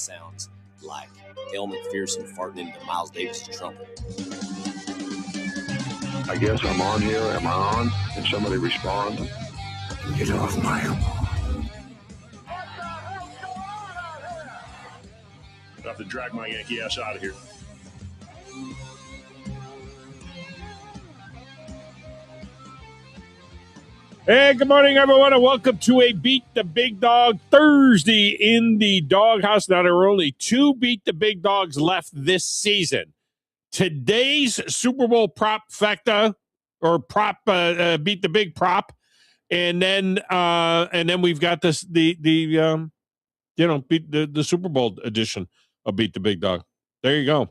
sounds like Dale McPherson farting into Miles Davis' trumpet. I guess I'm on here. Am I on? Can somebody respond? Get off my lawn. I have to drag my Yankee ass out of here. Hey, good morning, everyone, and welcome to a Beat the Big Dog Thursday in the Doghouse. Now, there are only two Beat the Big Dogs left this season. Today's Super Bowl prop facta, or prop Beat the Big prop, and then we've got this the Super Bowl edition of Beat the Big Dog. There you go.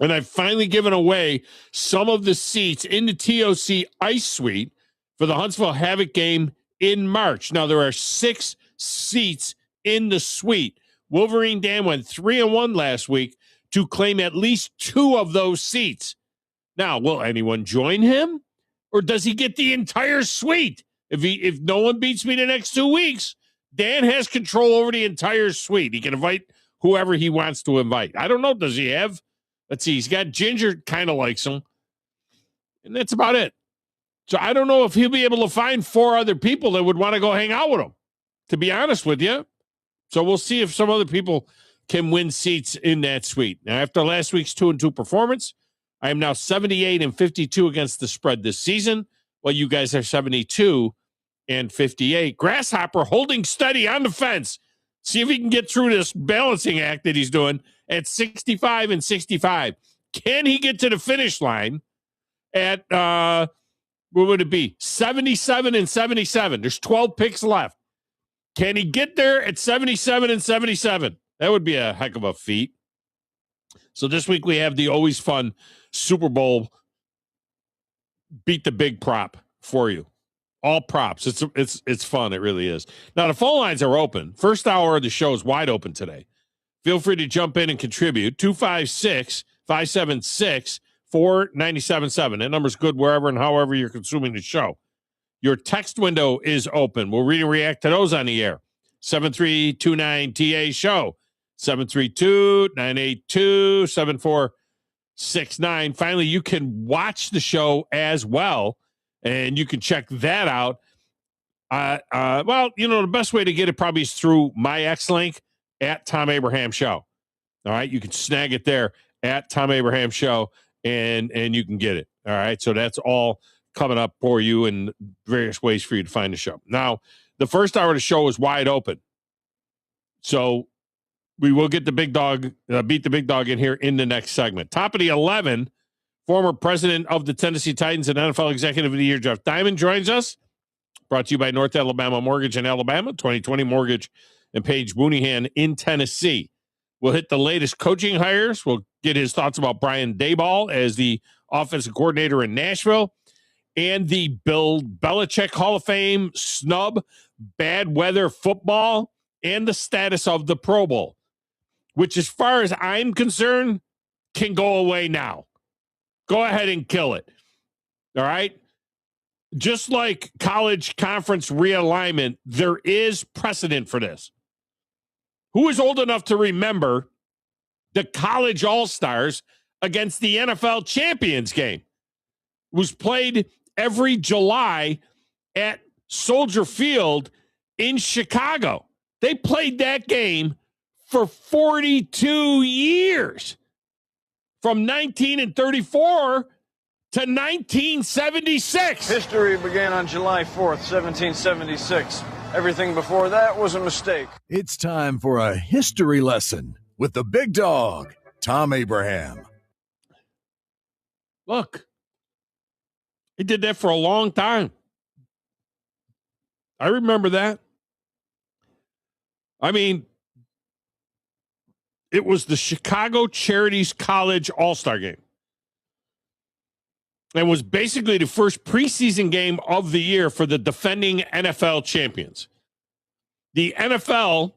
And I've finally given away some of the seats in the TOC Ice Suite for the Huntsville Havoc game in March. Now, there are 6 seats in the suite. Wolverine Dan went 3-1 last week to claim at least 2 of those seats. Now, will anyone join him? Or does he get the entire suite? If no one beats me the next 2 weeks, Dan has control over the entire suite. He can invite whoever he wants to invite. I don't know. Does he have? Let's see. He's got Ginger, kind of likes him. And that's about it. So I don't know if he'll be able to find 4 other people that would want to go hang out with him, to be honest with you. So we'll see if some other people can win seats in that suite. Now, after last week's 2-2 performance, I am now 78-52 against the spread this season, while you guys are 72-58. Grasshopper holding steady on the fence. See if he can get through this balancing act that he's doing at 65-65. Can he get to the finish line at what would it be? 77-77. There's 12 picks left. Can he get there at 77-77? That would be a heck of a feat. So this week we have the always fun Super Bowl Beat the Big prop for you. All props. It's fun. It really is. Now, the phone lines are open. First hour of the show is wide open today. Feel free to jump in and contribute. 256-576-4977. That number's good wherever and however you're consuming the show. Your text window is open. We'll read and react to those on the air. 7329-TA-SHOW. 732-982-7469. Finally, you can watch the show as well, and you can check that out. The best way to get it probably is through my X link at Thom Abraham Show. All right, you can snag it there at Thom Abraham Show, and you can get it. All right, so that's all coming up for you in various ways for you to find the show. Now, the first hour of the show is wide open, so we will get the big dog, beat the big dog in here in the next segment. Top of the 11, former president of the Tennessee Titans and NFL Executive of the Year, Jeff Diamond, joins us. Brought to you by North Alabama Mortgage in Alabama, 2020 Mortgage and Paige Mooneyhan in Tennessee. We'll hit the latest coaching hires. We'll get his thoughts about Brian Daboll as the offensive coordinator in Nashville and the Bill Belichick Hall of Fame snub, bad weather football, and the status of the Pro Bowl, which, as far as I'm concerned, can go away now. Go ahead and kill it. All right? Just like college conference realignment, there is precedent for this. Who is old enough to remember the college all-stars against the NFL champions game? It was played every July at Soldier Field in Chicago. They played that game for 42 years, from 1934 to 1976. History began on July 4th, 1776. Everything before that was a mistake. It's time for a history lesson with the big dog, Thom Abraham. Look, he did that for a long time. I remember that. I mean, it was the Chicago Charities College All-Star Game. And was basically the first preseason game of the year for the defending NFL champions. The NFL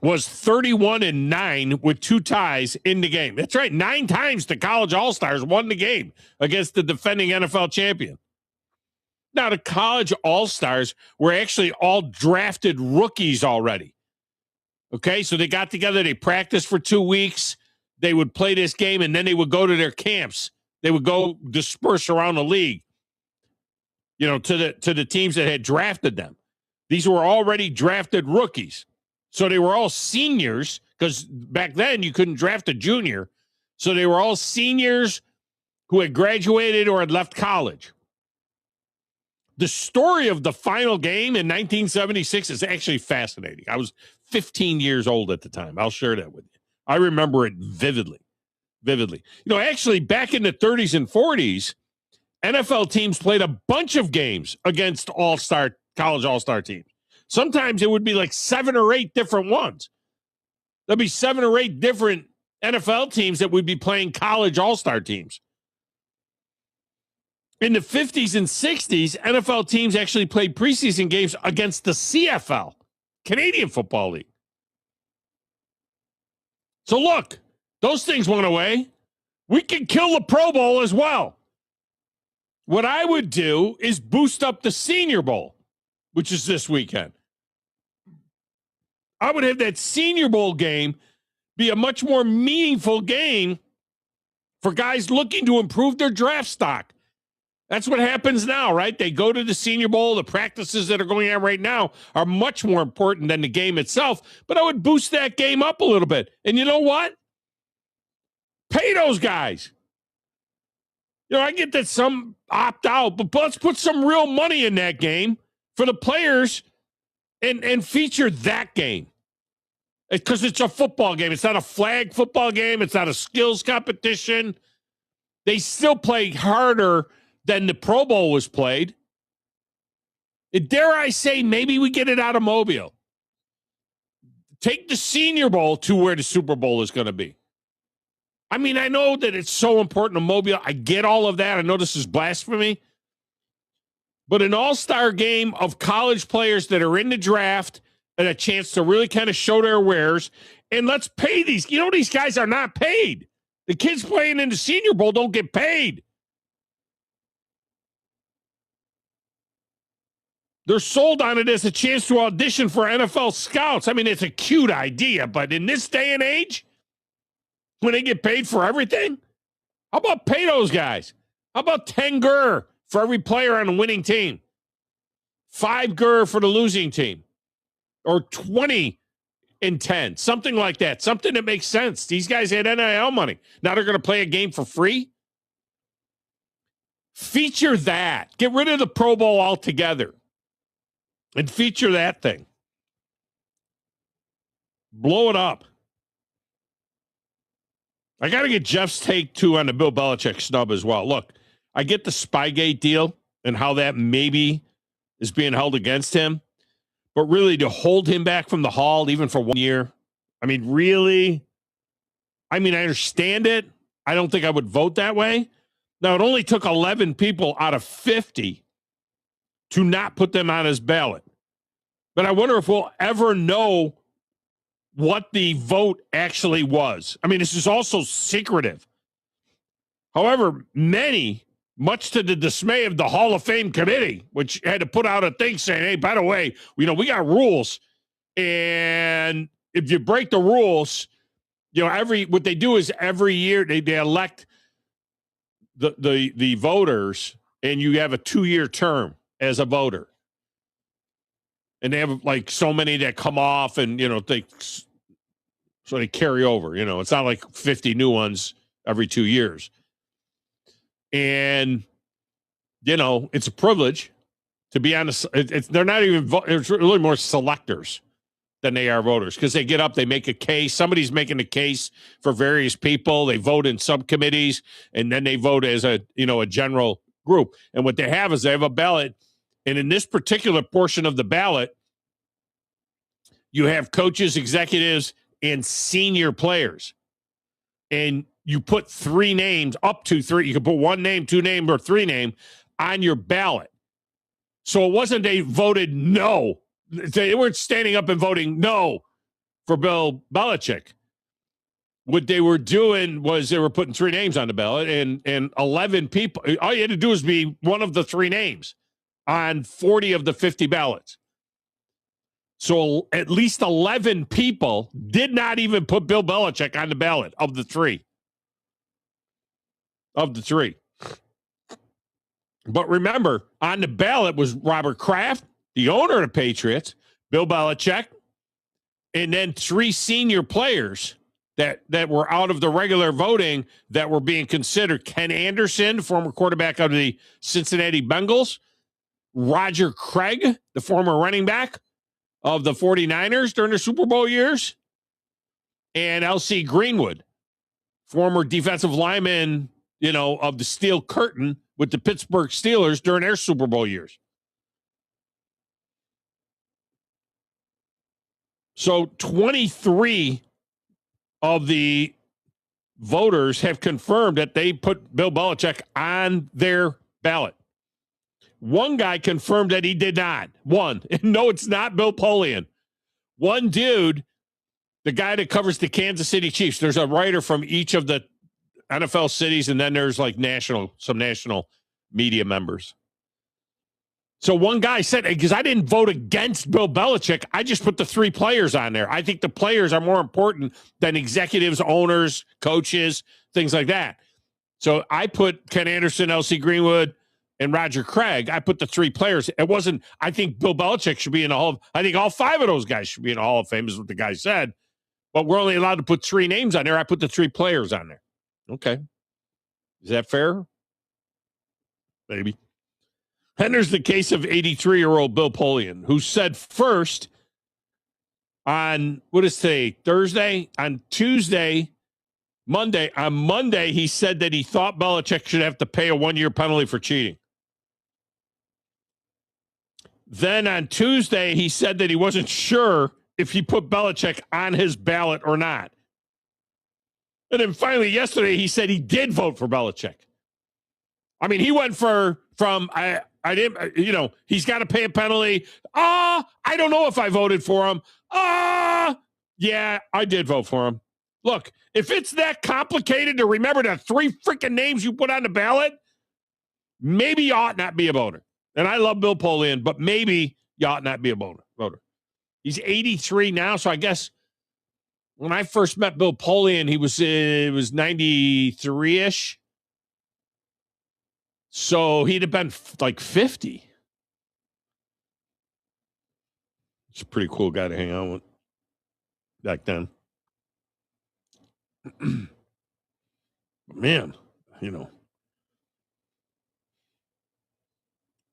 was 31-9 with 2 ties in the game. That's right, 9 times the college all-stars won the game against the defending NFL champion. Now, the college all-stars were actually all drafted rookies already. Okay, so they got together, they practiced for 2 weeks, they would play this game, and then they would go to their camps. They would go disperse around the league, to the teams that had drafted them. These were already drafted rookies. So they were all seniors, because back then you couldn't draft a junior. So they were all seniors who had graduated or had left college. The story of the final game in 1976 is actually fascinating. I was 15 years old at the time. I'll share that with you. I remember it vividly. Actually, back in the 30s and 40s, NFL teams played a bunch of games against college all-star teams. Sometimes it would be like 7 or 8 different ones. There'd be 7 or 8 different NFL teams that would be playing college all-star teams. In the 50s and 60s, NFL teams actually played preseason games against the CFL, Canadian Football League. So look, those things went away. We can kill the Pro Bowl as well. What I would do is boost up the Senior Bowl, which is this weekend. I would have that Senior Bowl game be a much more meaningful game for guys looking to improve their draft stock. That's what happens now, right? They go to the Senior Bowl. The practices that are going on right now are much more important than the game itself. But I would boost that game up a little bit. And you know what? Pay those guys. I get that some opt out, but let's put some real money in that game for the players and feature that game. Because it's a football game. It's not a flag football game. It's not a skills competition. They still play harder than the Pro Bowl was played. And dare I say, maybe we get it out of Mobile. Take the Senior Bowl to where the Super Bowl is going to be. I mean, I know that it's so important to Mobile. I get all of that. I know this is blasphemy. But an all-star game of college players that are in the draft and a chance to really kind of show their wares. And let's pay these. These guys are not paid. The kids playing in the Senior Bowl don't get paid. They're sold on it as a chance to audition for NFL scouts. I mean, it's a cute idea, but in this day and age, when they get paid for everything, how about pay those guys? How about 10 gur for every player on the winning team? 5 gur for the losing team. Or 20 and 10. Something like that. Something that makes sense. These guys had NIL money. Now they're going to play a game for free? Feature that. Get rid of the Pro Bowl altogether. And feature that thing. Blow it up. I got to get Jeff's take, too, on the Bill Belichick snub as well. Look, I get the Spygate deal and how that maybe is being held against him. But really, to hold him back from the Hall, even for 1 year, I mean, really? I mean, I understand it. I don't think I would vote that way. Now, it only took 11 people out of 50 to not put them on his ballot. But I wonder if we'll ever know what the vote actually was. I mean, this is also secretive. However, many, much to the dismay of the Hall of Fame committee, which had to put out a thing saying, hey, by the way, we got rules. And if you break the rules, what they do is every year they elect the voters, and you have a 2-year term as a voter. And they have like so many that come off and, so they carry over. It's not like 50 new ones every 2 years. And, it's a privilege to be on they're not even, it's really more selectors than they are voters because they get up, they make a case. Somebody's making a case for various people. They vote in subcommittees and then they vote as a general group. And what they have is they have a ballot. And in this particular portion of the ballot, you have coaches, executives, and senior players. And you put 3 names, up to 3. You can put 1 name, 2 name, or 3 name on your ballot. So it wasn't they voted no. They weren't standing up and voting no for Bill Belichick. What they were doing was they were putting 3 names on the ballot, and 11 people. All you had to do was be one of the 3 names on 40 of the 50 ballots. So at least 11 people did not even put Bill Belichick on the ballot of the three. But remember, on the ballot was Robert Kraft, the owner of the Patriots, Bill Belichick, and then three senior players that were out of the regular voting that were being considered. Ken Anderson, former quarterback of the Cincinnati Bengals, Roger Craig, the former running back of the 49ers during the Super Bowl years, and L.C. Greenwood, former defensive lineman, of the Steel Curtain with the Pittsburgh Steelers during their Super Bowl years. So 23 of the voters have confirmed that they put Bill Belichick on their ballot. One guy confirmed that he did not. One. No, it's not Bill Polian. One dude, the guy that covers the Kansas City Chiefs, there's a writer from each of the NFL cities, and then there's like some national media members. So one guy said, because I didn't vote against Bill Belichick, I just put the three players on there. I think the players are more important than executives, owners, coaches, things like that. So I put Ken Anderson, L.C. Greenwood, and Roger Craig. I put the three players. It wasn't, I think Bill Belichick should be in the Hall of, I think all five of those guys should be in the Hall of Fame, is what the guy said. But we're only allowed to put three names on there. I put the three players on there. Okay. Is that fair? Maybe. And there's the case of 83-year-old Bill Polian, who said first on, what is today, Thursday? On Tuesday, Monday. On Monday, he said that he thought Belichick should have to pay a 1-year penalty for cheating. Then on Tuesday, he said that he wasn't sure if he put Belichick on his ballot or not. And then finally yesterday, he said he did vote for Belichick. I mean, he went from I didn't, he's got to pay a penalty. I don't know if I voted for him. Yeah, I did vote for him. Look, if it's that complicated to remember the three freaking names you put on the ballot, maybe you ought not be a voter. And I love Bill Polian, but maybe you ought not be a voter. He's 83 now, so I guess when I first met Bill Polian, it was 93-ish. So he'd have been like 50. It's a pretty cool guy to hang out with back then. Man,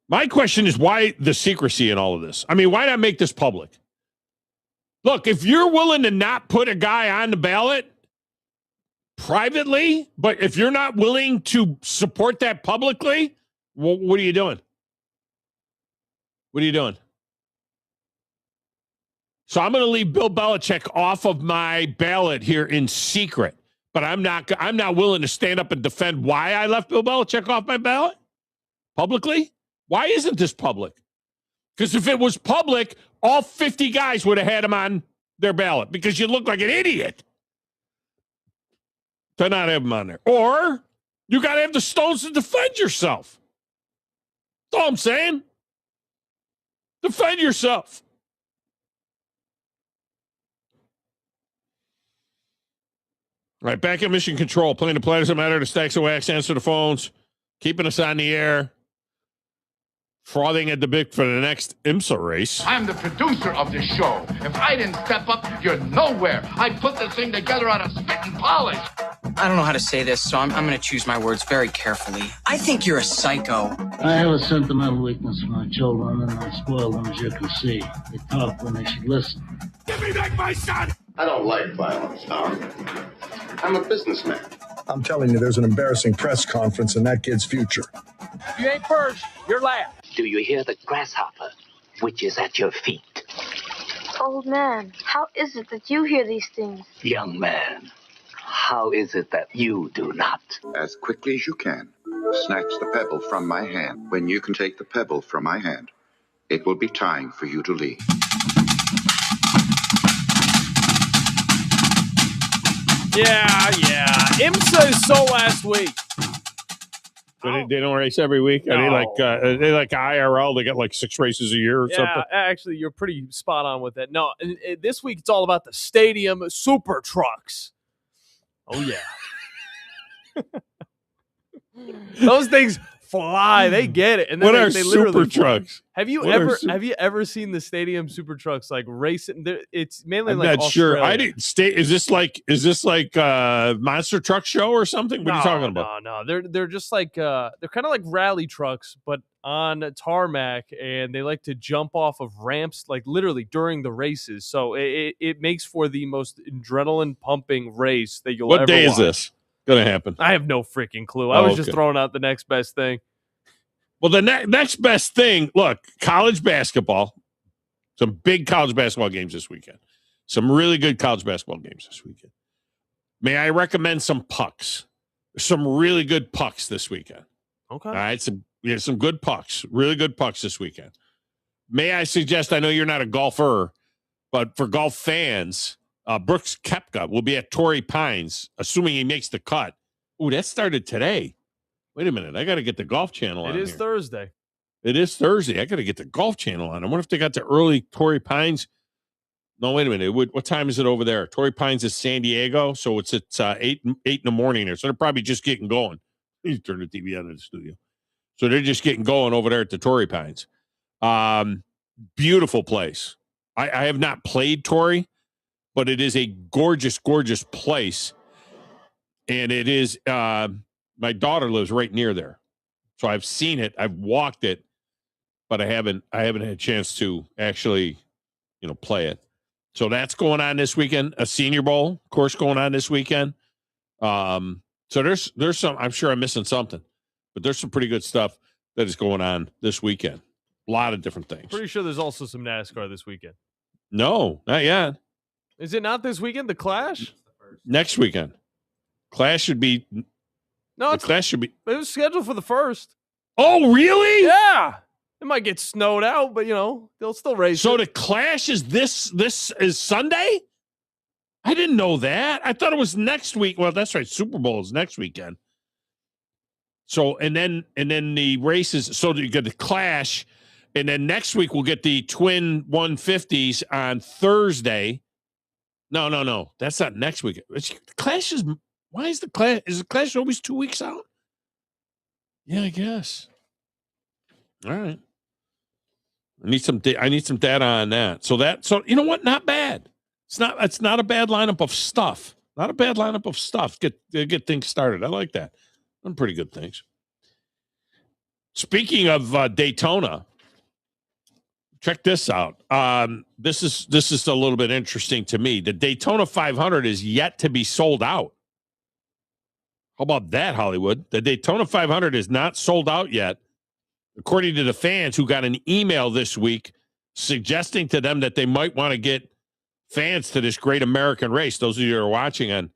my question is, why the secrecy in all of this? I mean, why not make this public? Look, if you're willing to not put a guy on the ballot privately, but if you're not willing to support that publicly, what are you doing? What are you doing? So I'm going to leave Bill Belichick off of my ballot here in secret, but I'm not willing to stand up and defend why I left Bill Belichick off my ballot publicly. Why isn't this public? Because if it was public, all 50 guys would have had him on their ballot, because you look like an idiot to not have him on there. Or you got to have the stones to defend yourself. That's all I'm saying. Defend yourself. All right, back at Mission Control. Playing the players that matter, the stacks of wax, answer the phones, keeping us on the air. Frothing at the bit for the next IMSA race. I'm the producer of this show. If I didn't step up, you're nowhere. I put this thing together out of spit and polish. I don't know how to say this, so I'm going to choose my words very carefully. I think you're a psycho. I have a sentimental weakness for my children, and I spoil them, as you can see. They talk when they should listen. Give me back my son! I don't like violence, Thom. I'm a businessman. I'm telling you, there's an embarrassing press conference in that kid's future. If you ain't first, you're last. Do you hear the grasshopper, which is at your feet? Old man, how is it that you hear these things? Young man, how is it that you do not? As quickly as you can, snatch the pebble from my hand. When you can take the pebble from my hand, it will be time for you to leave. Yeah. IMSA is so last week. So they don't race every week? No. Are they like IRL? They got like 6 races a year or something? Actually, you're pretty spot on with that. No, this week it's all about the stadium super trucks. Oh, yeah. Those things fly. They get it. And then what are they literally super trucks? Have you ever seen the stadium super trucks like racing? It's mainly I'm like not Australia. sure. I didn't stay. Is this like monster truck show or something? What are you talking about? No. They're just like they're kind of like rally trucks, but on tarmac, and they like to jump off of ramps like literally during the races. So it makes for the most adrenaline pumping race that you'll ever watch. What day is this gonna happen? I have no freaking clue. I was just throwing out the next best thing. Well, the next best thing, look, college basketball, some big college basketball games this weekend. Some really good college basketball games this weekend. May I recommend some pucks? Some really good pucks this weekend. Okay. All right, some good pucks, really good pucks this weekend. May I suggest, I know you're not a golfer, but for golf fans, Brooks Koepka will be at Torrey Pines, assuming he makes the cut. Ooh, that started today. Wait a minute. I got to get the Golf Channel on. It is Thursday. It is Thursday. I got to get the Golf Channel on. I wonder if they got the early Torrey Pines. No, wait a minute. What time is it over there? Torrey Pines is San Diego, so it's 8 in the morning there. So they're probably just getting going. You turn the TV on in the studio. So they're just getting going over there at the Torrey Pines. Beautiful place. I have not played Torrey, but it is a gorgeous, gorgeous place. And it is... my daughter lives right near there. So I've seen it, I've walked it, but I haven't had a chance to actually, play it. So that's going on this weekend. A Senior Bowl, of course, going on this weekend. So there's some, I'm sure I'm missing something, but there's some pretty good stuff that is going on this weekend. A lot of different things. Pretty sure there's also some NASCAR this weekend. No, not yet. Is it not this weekend, the Clash? Next weekend. Clash should be... No, the Clash should be... It was scheduled for the 1st. Oh, really? Yeah. It might get snowed out, but, they'll still race So it. the Clash is this is Sunday? I didn't know that. I thought it was next week. Well, that's right. Super Bowl is next weekend. So, and then the races. So you get the Clash, and then next week we'll get the Twin 150s on Thursday. No. That's not next week. The Clash is... Why is the Clash always 2 weeks out? Yeah, I guess. All right. I need some data on that. So you know what? Not bad. It's not a bad lineup of stuff. Not a bad lineup of stuff. Get things started. I like that. Some pretty good things. Speaking of Daytona, check this out. This is a little bit interesting to me. The Daytona 500 is yet to be sold out. How about that, Hollywood? The Daytona 500 is not sold out yet, according to the fans who got an email this week suggesting to them that they might want to get fans to this great American race. Those of you who are watching on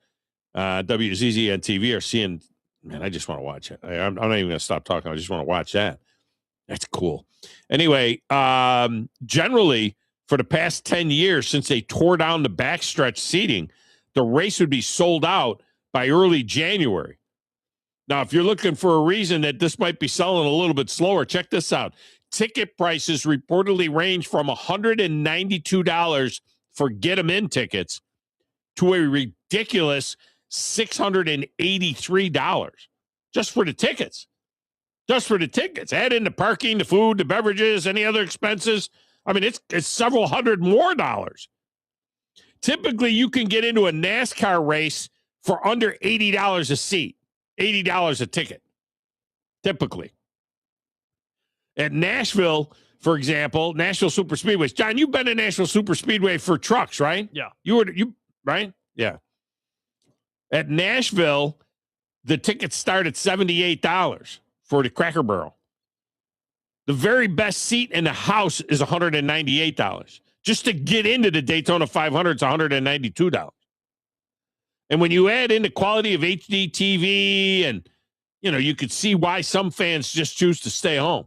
WZZN TV are seeing, man, I just want to watch it. I'm not even going to stop talking. I just want to watch that. That's cool. Anyway, generally, for the past 10 years, since they tore down the backstretch seating, the race would be sold out by early January. Now, if you're looking for a reason that this might be selling a little bit slower, check this out. Ticket prices reportedly range from $192 for get-em-in tickets to a ridiculous $683 just for the tickets. Just for the tickets. Add in the parking, the food, the beverages, any other expenses. I mean, it's several hundred more dollars. Typically, you can get into a NASCAR race for under $80 a seat, $80 a ticket, typically. At Nashville, for example, Nashville Super Speedways. John, you've been to Nashville Super Speedway for trucks, right? Yeah. You right? Yeah. At Nashville, the tickets start at $78 for the Cracker Barrel. The very best seat in the house is $198. Just to get into the Daytona 500, it's $192. And when you add in the quality of HD TV and, you could see why some fans just choose to stay home.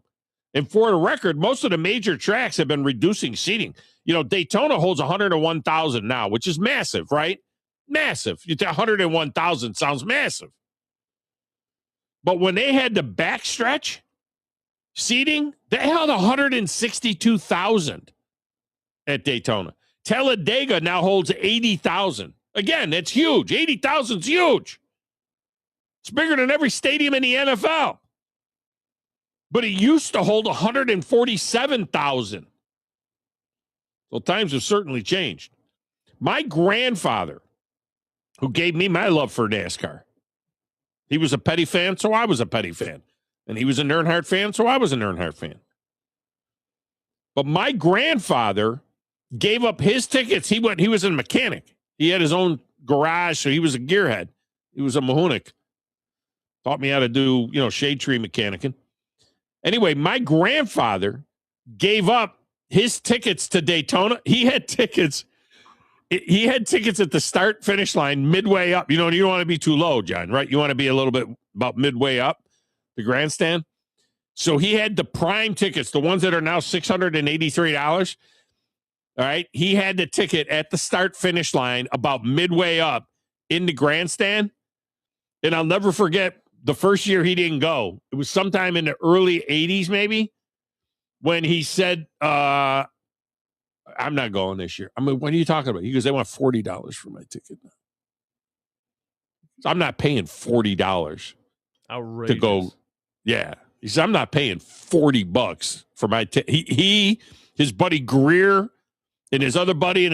And for the record, most of the major tracks have been reducing seating. Daytona holds 101,000 now, which is massive, right? Massive. 101,000 sounds massive. But when they had the backstretch seating, they held 162,000 at Daytona. Talladega now holds 80,000. Again, that's huge. 80,000 is huge. It's bigger than every stadium in the NFL. But it used to hold 147,000. Well, times have certainly changed. My grandfather, who gave me my love for NASCAR, he was a Petty fan, so I was a Petty fan. And he was a Earnhardt fan, so I was an Earnhardt fan. But my grandfather gave up his tickets. He was a mechanic. He had his own garage, so he was a gearhead. He was a Mahoonic. Taught me how to do, shade tree mechanicing. Anyway, my grandfather gave up his tickets to Daytona. He had tickets. He had tickets at the start finish line midway up. You don't want to be too low, John, right? You want to be a little bit about midway up the grandstand. So he had the prime tickets, the ones that are now $683. All right. He had the ticket at the start finish line about midway up in the grandstand. And I'll never forget the first year he didn't go. It was sometime in the early 80s, maybe, when he said, I'm not going this year. I mean, what are you talking about? He goes, they want $40 for my ticket. So I'm not paying $40 Outrageous. to go. Yeah. He said, I'm not paying $40 for my ticket. His buddy Greer and his other buddy,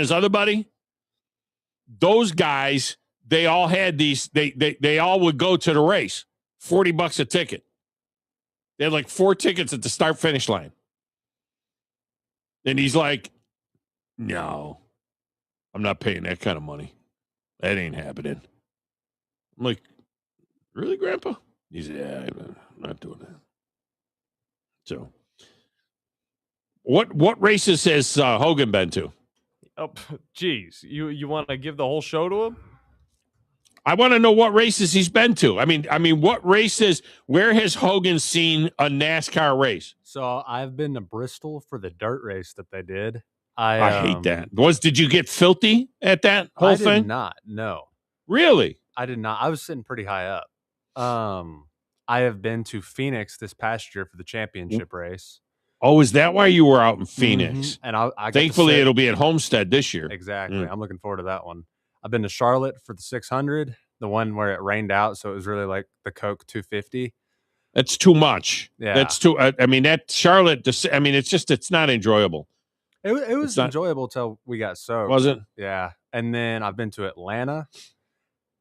those guys, they all had these, they all would go to the race. $40 a ticket. They had like 4 tickets at the start finish line. And he's like, no, I'm not paying that kind of money. That ain't happening. I'm like, really, Grandpa? He said, yeah, I'm not doing that. So, what races has Hogan been to? Oh, geez. You want to give the whole show to him? I want to know what races he's been to. I mean, what races? Where has Hogan seen a NASCAR race? So I've been to Bristol for the dirt race that they did. I hate that. Did you get filthy at that whole thing? I did not. No. Really? I did not. I was sitting pretty high up. I have been to Phoenix this past year for the championship race. Oh, is that why you were out in Phoenix? Mm-hmm. And I thankfully it'll be at Homestead this year. Exactly. I'm looking forward to that one. I've been to Charlotte for the 600, the one where it rained out, so it was really like the Coke 250. That's too much. Yeah, that's too. I mean, that Charlotte. I mean, it's not enjoyable. It was enjoyable till we got soaked. Was it? Yeah. And then I've been to Atlanta.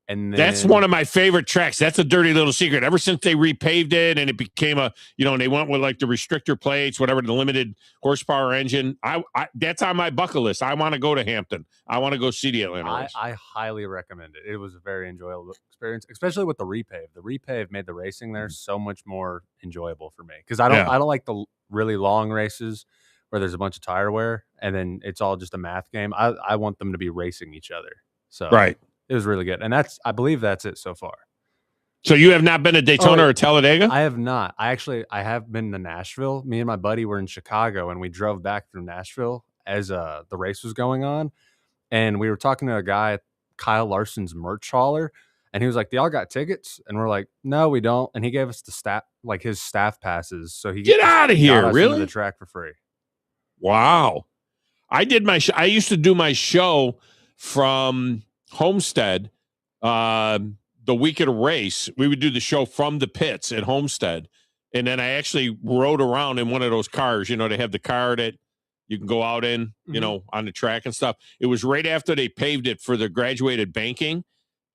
And then, that's one of my favorite tracks. That's a dirty little secret. Ever since they repaved it and it became and they went with like the restrictor plates, whatever, the limited horsepower engine. I that's on my bucket list. I want to go to Hampton. I want to go see the Atlanta race. I highly recommend it. It was a very enjoyable experience, especially with the repave. The repave made the racing there so much more enjoyable for me because I don't like the really long races where there's a bunch of tire wear and then it's all just a math game. I want them to be racing each other. So right. It was really good. And I believe that's it so far. So you have not been to Daytona or Talladega? I have not. I have been to Nashville. Me and my buddy were in Chicago and we drove back through Nashville as the race was going on. And we were talking to a guy at Kyle Larson's merch hauler. And he was like, "Do y'all got tickets?" And we're like, "No, we don't." And he gave us the staff, like his staff passes. So he get out of here, really? The track for free. Wow. I used to do my show from Homestead, the week of the race. We would do the show from the pits at Homestead, and then I actually rode around in one of those cars. They have the car that you can go out in, on the track and stuff. It was right after they paved it for the graduated banking,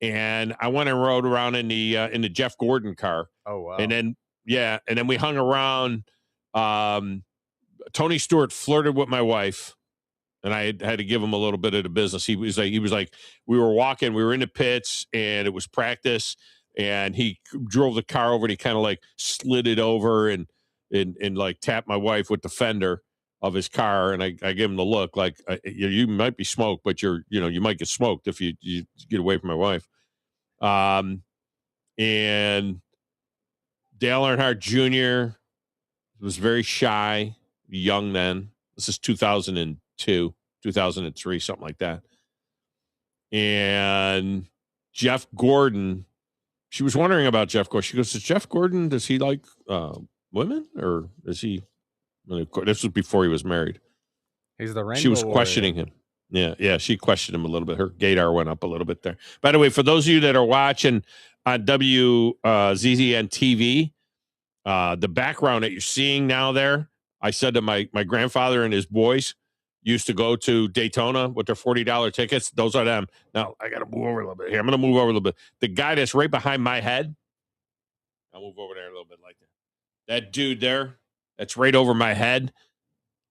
and I went and rode around in the Jeff Gordon car. Oh wow! And then we hung around. Tony Stewart flirted with my wife. And I had to give him a little bit of the business. He was like, we were walking, we were in the pits, and it was practice. And he drove the car over, and he kind of like slid it over and like tapped my wife with the fender of his car. And I gave him the look like, you might be smoked, but you might get smoked if you get away from my wife. And Dale Earnhardt Jr. was very shy, young then. This is 2002, 2003, something like that. And Jeff Gordon She was wondering about Jeff Gordon. She goes, Jeff Gordon, does he like women? Or is he... This was before he was married. He's the rainbow She was questioning him. Yeah, she questioned him a little bit. Her gaydar went up a little bit there. By the way, for those of you that are watching on WZZN TV, the background that you're seeing now there, I said to my grandfather and his boys used to go to Daytona with their $40 tickets. Those are them. Now, I got to move over a little bit here. I'm going to move over a little bit. The guy that's right behind my head, I'll move over there a little bit like that. That dude there, that's right over my head.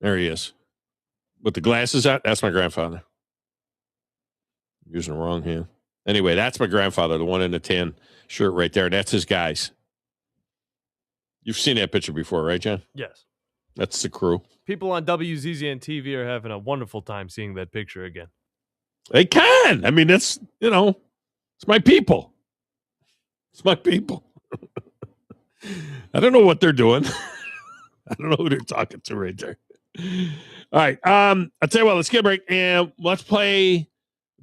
There he is. With the glasses out, that's my grandfather. I'm using the wrong hand. Anyway, that's my grandfather, the one in the tan shirt right there. That's his guys. You've seen that picture before, right, John? Yes. That's the crew. People on WZZN TV are having a wonderful time seeing that picture again. They can. I mean, that's, it's my people. It's my people. I don't know what they're doing. I don't know who they're talking to right there. All right. I'll tell you what, let's get a break and let's play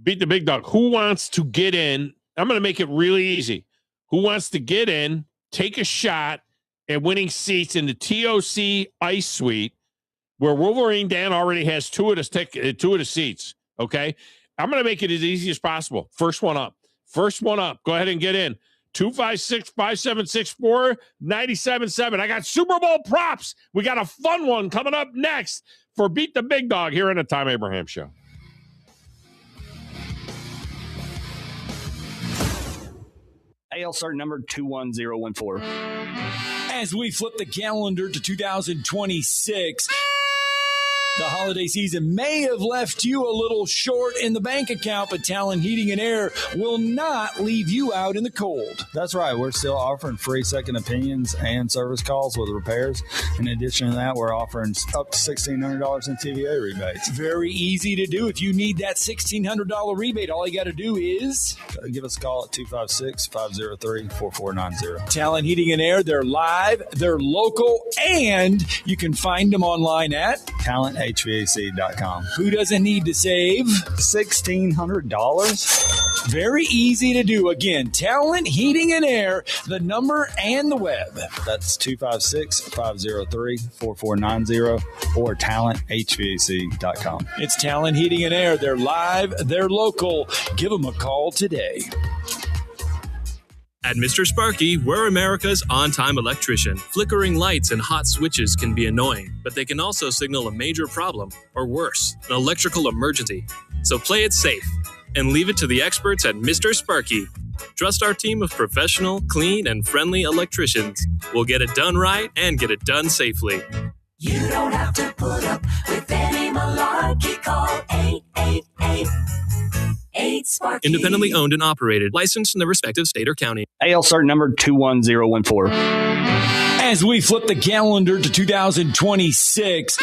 Beat the Big Dog. Who wants to get in? I'm going to make it really easy. Who wants to get in, take a shot at winning seats in the TOC Ice Suite, where Wolverine Dan already has two of the seats, okay? I'm going to make it as easy as possible. First one up. Go ahead and get in. 256-5764-97.7. I got Super Bowl props. We got a fun one coming up next for Beat the Big Dog here on the Thom Abraham Show. AL cert number 21014. As we flip the calendar to 2026, the holiday season may have left you a little short in the bank account, but Talon Heating and Air will not leave you out in the cold. That's right. We're still offering free second opinions and service calls with repairs. In addition to that, we're offering up to $1,600 in TVA rebates. Very easy to do. If you need that $1,600 rebate, all you got to do is give us a call at 256-503-4490. Talon Heating and Air, they're live, they're local, and you can find them online at TalentHVAC.com. Who doesn't need to save $1,600? Very easy to do. Again, Talent Heating and Air, the number and the web. That's 256-503-4490 or TalentHVAC.com. It's Talent Heating and Air. They're live, they're local. Give them a call today. At Mr. Sparky, we're America's on-time electrician. Flickering lights and hot switches can be annoying, but they can also signal a major problem, or worse, an electrical emergency. So play it safe and leave it to the experts at Mr. Sparky. Trust our team of professional, clean, and friendly electricians. We'll get it done right and get it done safely. You don't have to put up with any malarkey. Call 888-8 Independently owned and operated, licensed in the respective state or county. AL cert number 21014. As we flip the calendar to 2026,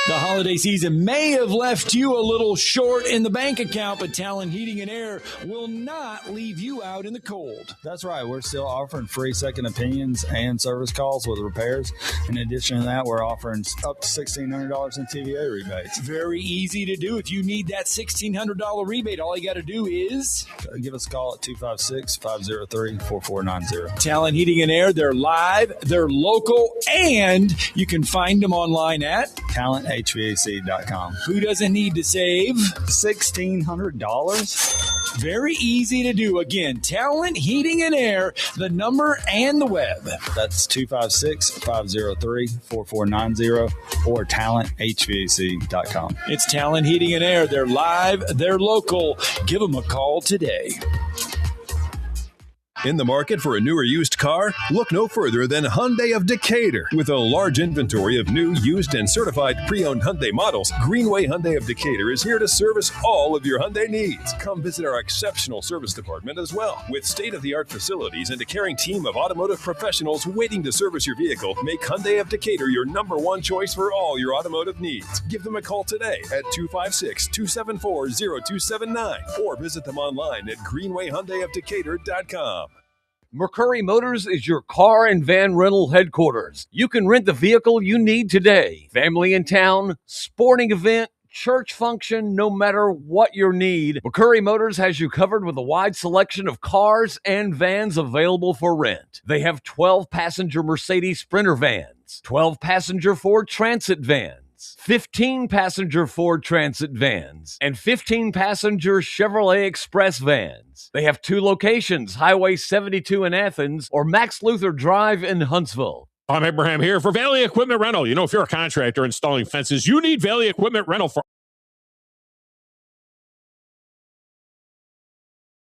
the holiday season may have left you a little short in the bank account, but Talon Heating and Air will not leave you out in the cold. That's right. We're still offering free second opinions and service calls with repairs. In addition to that, we're offering up to $1,600 in TVA rebates. Very easy to do. If you need that $1,600 rebate, all you got to do is give us a call at 256-503-4490. Talon Heating and Air, they're live, they're local, and you can find them online at TalentHVAC.com. Who doesn't need to save $1,600? Very easy to do. Again, Talent Heating and Air, the number and the web. That's 256-503-4490 or TalentHVAC.com. It's Talent Heating and Air. They're live, they're local. Give them a call today. In the market for a new or used car? Look no further than Hyundai of Decatur. With a large inventory of new, used, and certified pre-owned Hyundai models, Greenway Hyundai of Decatur is here to service all of your Hyundai needs. Come visit our exceptional service department as well. With state-of-the-art facilities and a caring team of automotive professionals waiting to service your vehicle, make Hyundai of Decatur your number one choice for all your automotive needs. Give them a call today at 256-274-0279 or visit them online at greenwayhyundaiofdecatur.com. McCurry Motors is your car and van rental headquarters. You can rent the vehicle you need today. Family in town, sporting event, church function, no matter what your need, McCurry Motors has you covered with a wide selection of cars and vans available for rent. They have 12-passenger Mercedes Sprinter vans, 12-passenger Ford Transit vans, 15-passenger Ford Transit vans, and 15-passenger Chevrolet Express vans. They have 2 locations, Highway 72 in Athens or Max Luther Drive in Huntsville. Thom Abraham here for Valley Equipment Rental. You know, if you're a contractor installing fences, you need Valley Equipment Rental for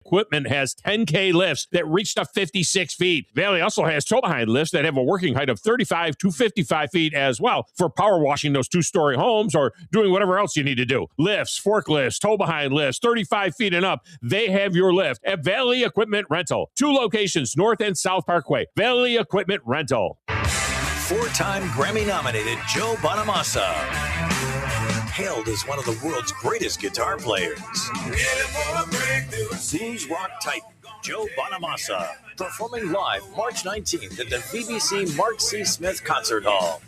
equipment has 10K lifts that reach to 56 feet. Valley also has tow-behind lifts that have a working height of 35 to 55 feet as well for power washing those 2-story homes or doing whatever else you need to do. Lifts, forklifts, tow-behind lifts, 35 feet and up. They have your lift at Valley Equipment Rental. 2 locations, North and South Parkway. Valley Equipment Rental. 4-time Grammy-nominated Joe Bonamassa, hailed as one of the world's greatest guitar players. Blues rock titan Joe Bonamassa, performing live March 19th at the BBC Mark C. Smith Concert Hall.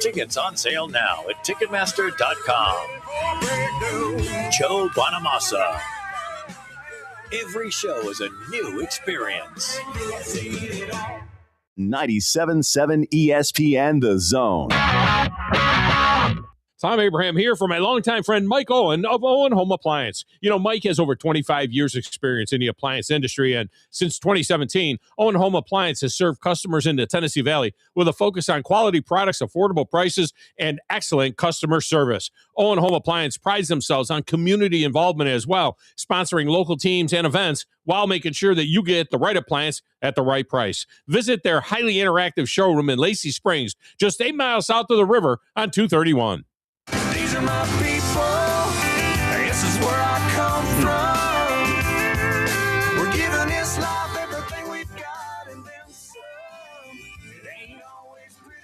Tickets on sale now at Ticketmaster.com. Joe Bonamassa. Every show is a new experience. 97.7 ESPN The Zone. Thom Abraham here for my longtime friend Mike Owen of Owen Home Appliance. You know, Mike has over 25 years experience in the appliance industry, and since 2017, Owen Home Appliance has served customers in the Tennessee Valley with a focus on quality products, affordable prices, and excellent customer service. Owen Home Appliance prides themselves on community involvement as well, sponsoring local teams and events while making sure that you get the right appliance at the right price. Visit their highly interactive showroom in Lacey Springs, just 8 miles south of the river on 231. These are my people. This is where I come from. We're giving this life everything we've got and then some. It ain't always pretty,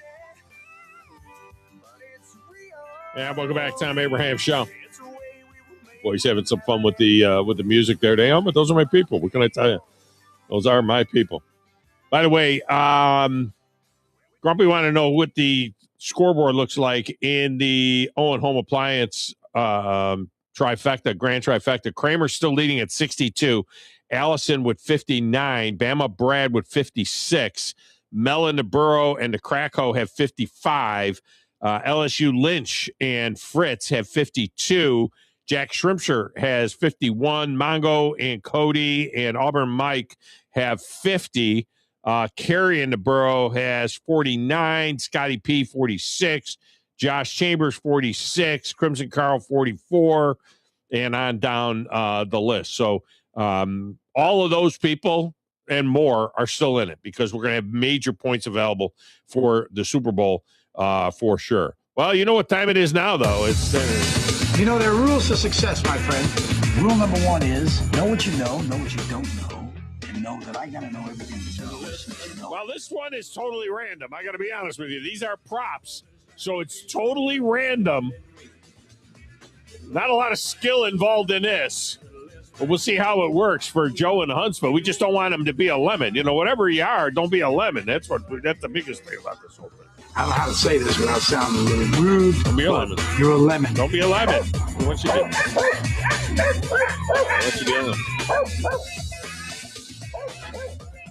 but it's real. Yeah, welcome back, Thom Abraham Show. Boy, he's having some fun with the music there, Dale. But those are my people. What can I tell you? Those are my people. By the way, Grumpy want to know what the scoreboard looks like in the Owen Home Appliance grand trifecta. Kramer's still leading at 62. Allison with 59. Bama Brad with 56. Mel and the Burrow and the Krakow have 55. LSU Lynch and Fritz have 52. Jack Shrimpsher has 51. Mongo and Cody and Auburn Mike have 50. Kerry in the Borough has 49. Scotty P, 46. Josh Chambers, 46. Crimson Carl, 44. And on down the list. So all of those people and more are still in it because we're going to have major points available for the Super Bowl for sure. Well, you know what time it is now, though. It's You know, there are rules to success, my friend. Rule number 1 is know what you know what you don't know, and know that I gotta know everything you know. Well, this one is totally random. I got to be honest with you. These are props, so it's totally random. Not a lot of skill involved in this, but we'll see how it works for Joe and Huntsville. We just don't want him to be a lemon. You know, whatever you are, don't be a lemon. That's the biggest thing about this whole thing. I don't know how to say this without sounding a little rude. Don't be a lemon. You're a lemon. Don't be a lemon. What you do? What you doing?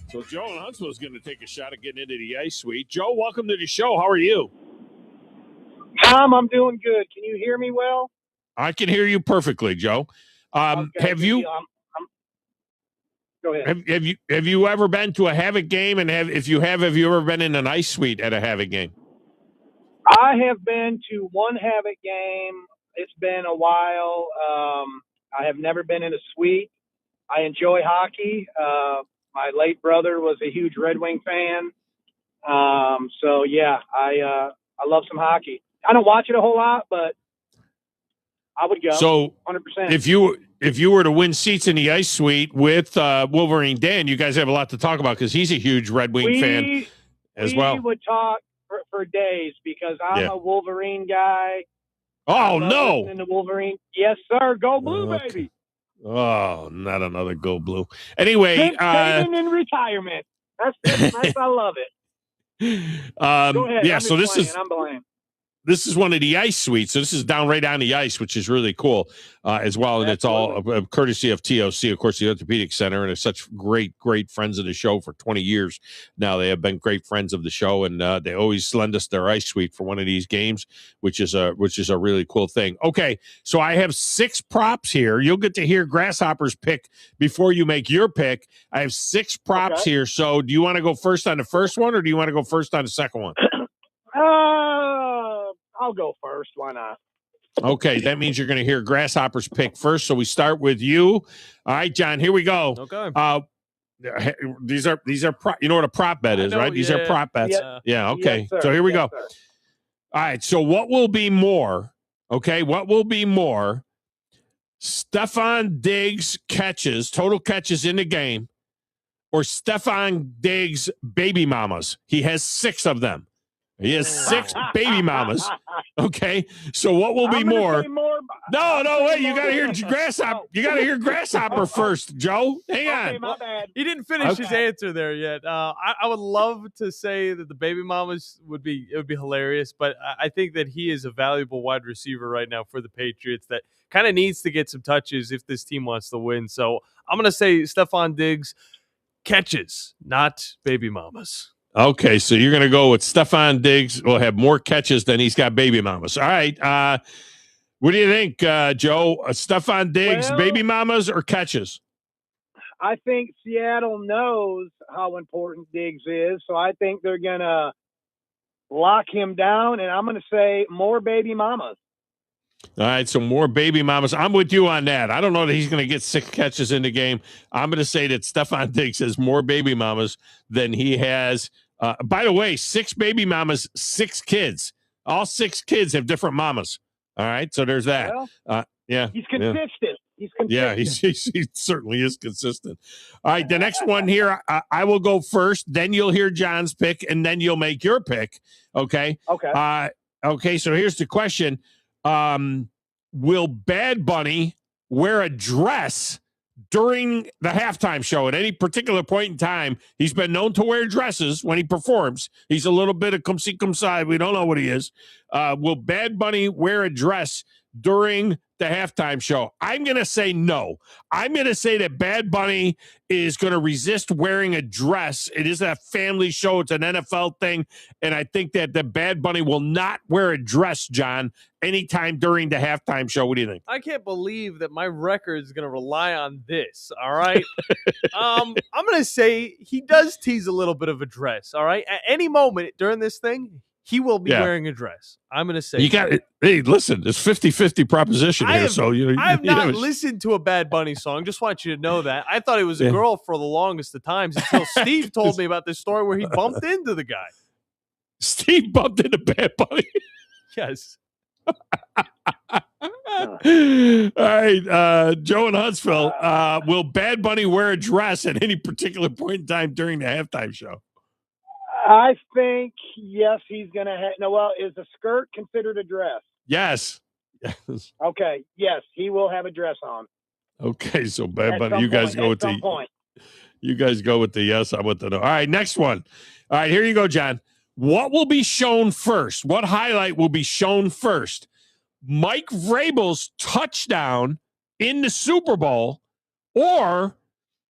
So Joe and Huntsville is going to take a shot at getting into the ice suite. Joe, welcome to the show. How are you? Tom, I'm doing good. Can you hear me well? I can hear you perfectly, Joe. Okay, have you? Go ahead. Have you ever been to a Havoc game? And have you ever been in an ice suite at a Havoc game? I have been to one Havoc game. It's been a while. I have never been in a suite. I enjoy hockey. My late brother was a huge Red Wing fan. So yeah, I love some hockey. I don't watch it a whole lot, but I would go. So 100%. If you were to win seats in the ice suite with Wolverine Dan, you guys have a lot to talk about because he's a huge Red Wing fan as well. We would talk for days because I'm a Wolverine guy. Oh, no. Listening to Wolverine. Yes, sir. Go Blue, baby. Oh, not another Go Blue. Anyway. Caden in retirement. That's I love it. Yeah, Go ahead. so this is. I'm playing. this is one of the ice suites. So this is down right on the ice, which is really cool as well. And it's all courtesy of TOC, of course, the Orthopedic Center, and it's such great friends of the show for 20 years now. They have been great friends of the show, and they always lend us their ice suite for one of these games, which is a really cool thing. Okay, so I have 6 props here. You'll get to hear Grasshopper's pick before you make your pick. I have 6 props here. So do you want to go first on the first one, or do you want to go first on the second one? I'll go first. Why not? Okay, that means you're going to hear Grasshopper's pick first. So we start with you. All right, John, here we go. Okay. These are you know what a prop bet is, right? These are prop bets. Yeah, okay. Yes, so here we yes, go. Sir. All right, so what will be more? Okay, what will be more? Stefan Diggs catches, total catches in the game, or Stefan Diggs baby mamas? He has 6 of them. He has 6 baby mamas. Okay, so what will be more? No, wait. You got to hear Grasshopper. You got to hear Grasshopper first, Joe. Hang on. My bad. He didn't finish his answer there yet. I would love to say that the baby mamas would be hilarious, but I think that he is a valuable wide receiver right now for the Patriots that kind of needs to get some touches if this team wants to win. So I'm going to say Stefan Diggs catches, not baby mamas. Okay, so you're going to go with Stefan Diggs will have more catches than he's got baby mamas. All right. What do you think, Joe? Stefan Diggs, baby mamas or catches? I think Seattle knows how important Diggs is, so I think they're going to lock him down, and I'm going to say more baby mamas. All right, so more baby mamas. I'm with you on that. I don't know that he's going to get 6 catches in the game. I'm going to say that Stefan Diggs has more baby mamas than he has. By the way, 6 baby mamas, 6 kids. All 6 kids have different mamas. All right, so there's that. Yeah. He's consistent. Yeah. He's consistent. Yeah, he certainly is consistent. All right, the next one here, I will go first. Then you'll hear John's pick, and then you'll make your pick. Okay? Okay. Okay, so here's the question. Will Bad Bunny wear a dress during the halftime show at any particular point in time? He's been known to wear dresses when he performs. He's a little bit of come see, come side. We don't know what he is. Will Bad Bunny wear a dress during the halftime show? I'm going to say no. I'm going to say that Bad Bunny is going to resist wearing a dress. It is a family show. It's an NFL thing. And I think that the Bad Bunny will not wear a dress, John, anytime during the halftime show. What do you think? I can't believe that my record is going to rely on this. All right. I'm going to say he does tease a little bit of a dress. All right. At any moment during this thing, he will be wearing a dress. I'm going to say you got it. Hey, listen, it's 50-50 proposition here. I have not listened to a Bad Bunny song. Just want you to know that. I thought he was a girl for the longest of times until Steve told me about this story where he bumped into the guy. Steve bumped into Bad Bunny? Yes. All right, Joe in Huntsville. Will Bad Bunny wear a dress at any particular point in time during the halftime show? I think, yes, he's going to have – no, well, is the skirt considered a dress? Yes. Okay, yes, he will have a dress on. Okay, so Bad Bunny, you guys go with the – you guys go with the yes, I want to know. All right, next one. All right, here you go, John. What will be shown first? What highlight will be shown first? Mike Vrabel's touchdown in the Super Bowl or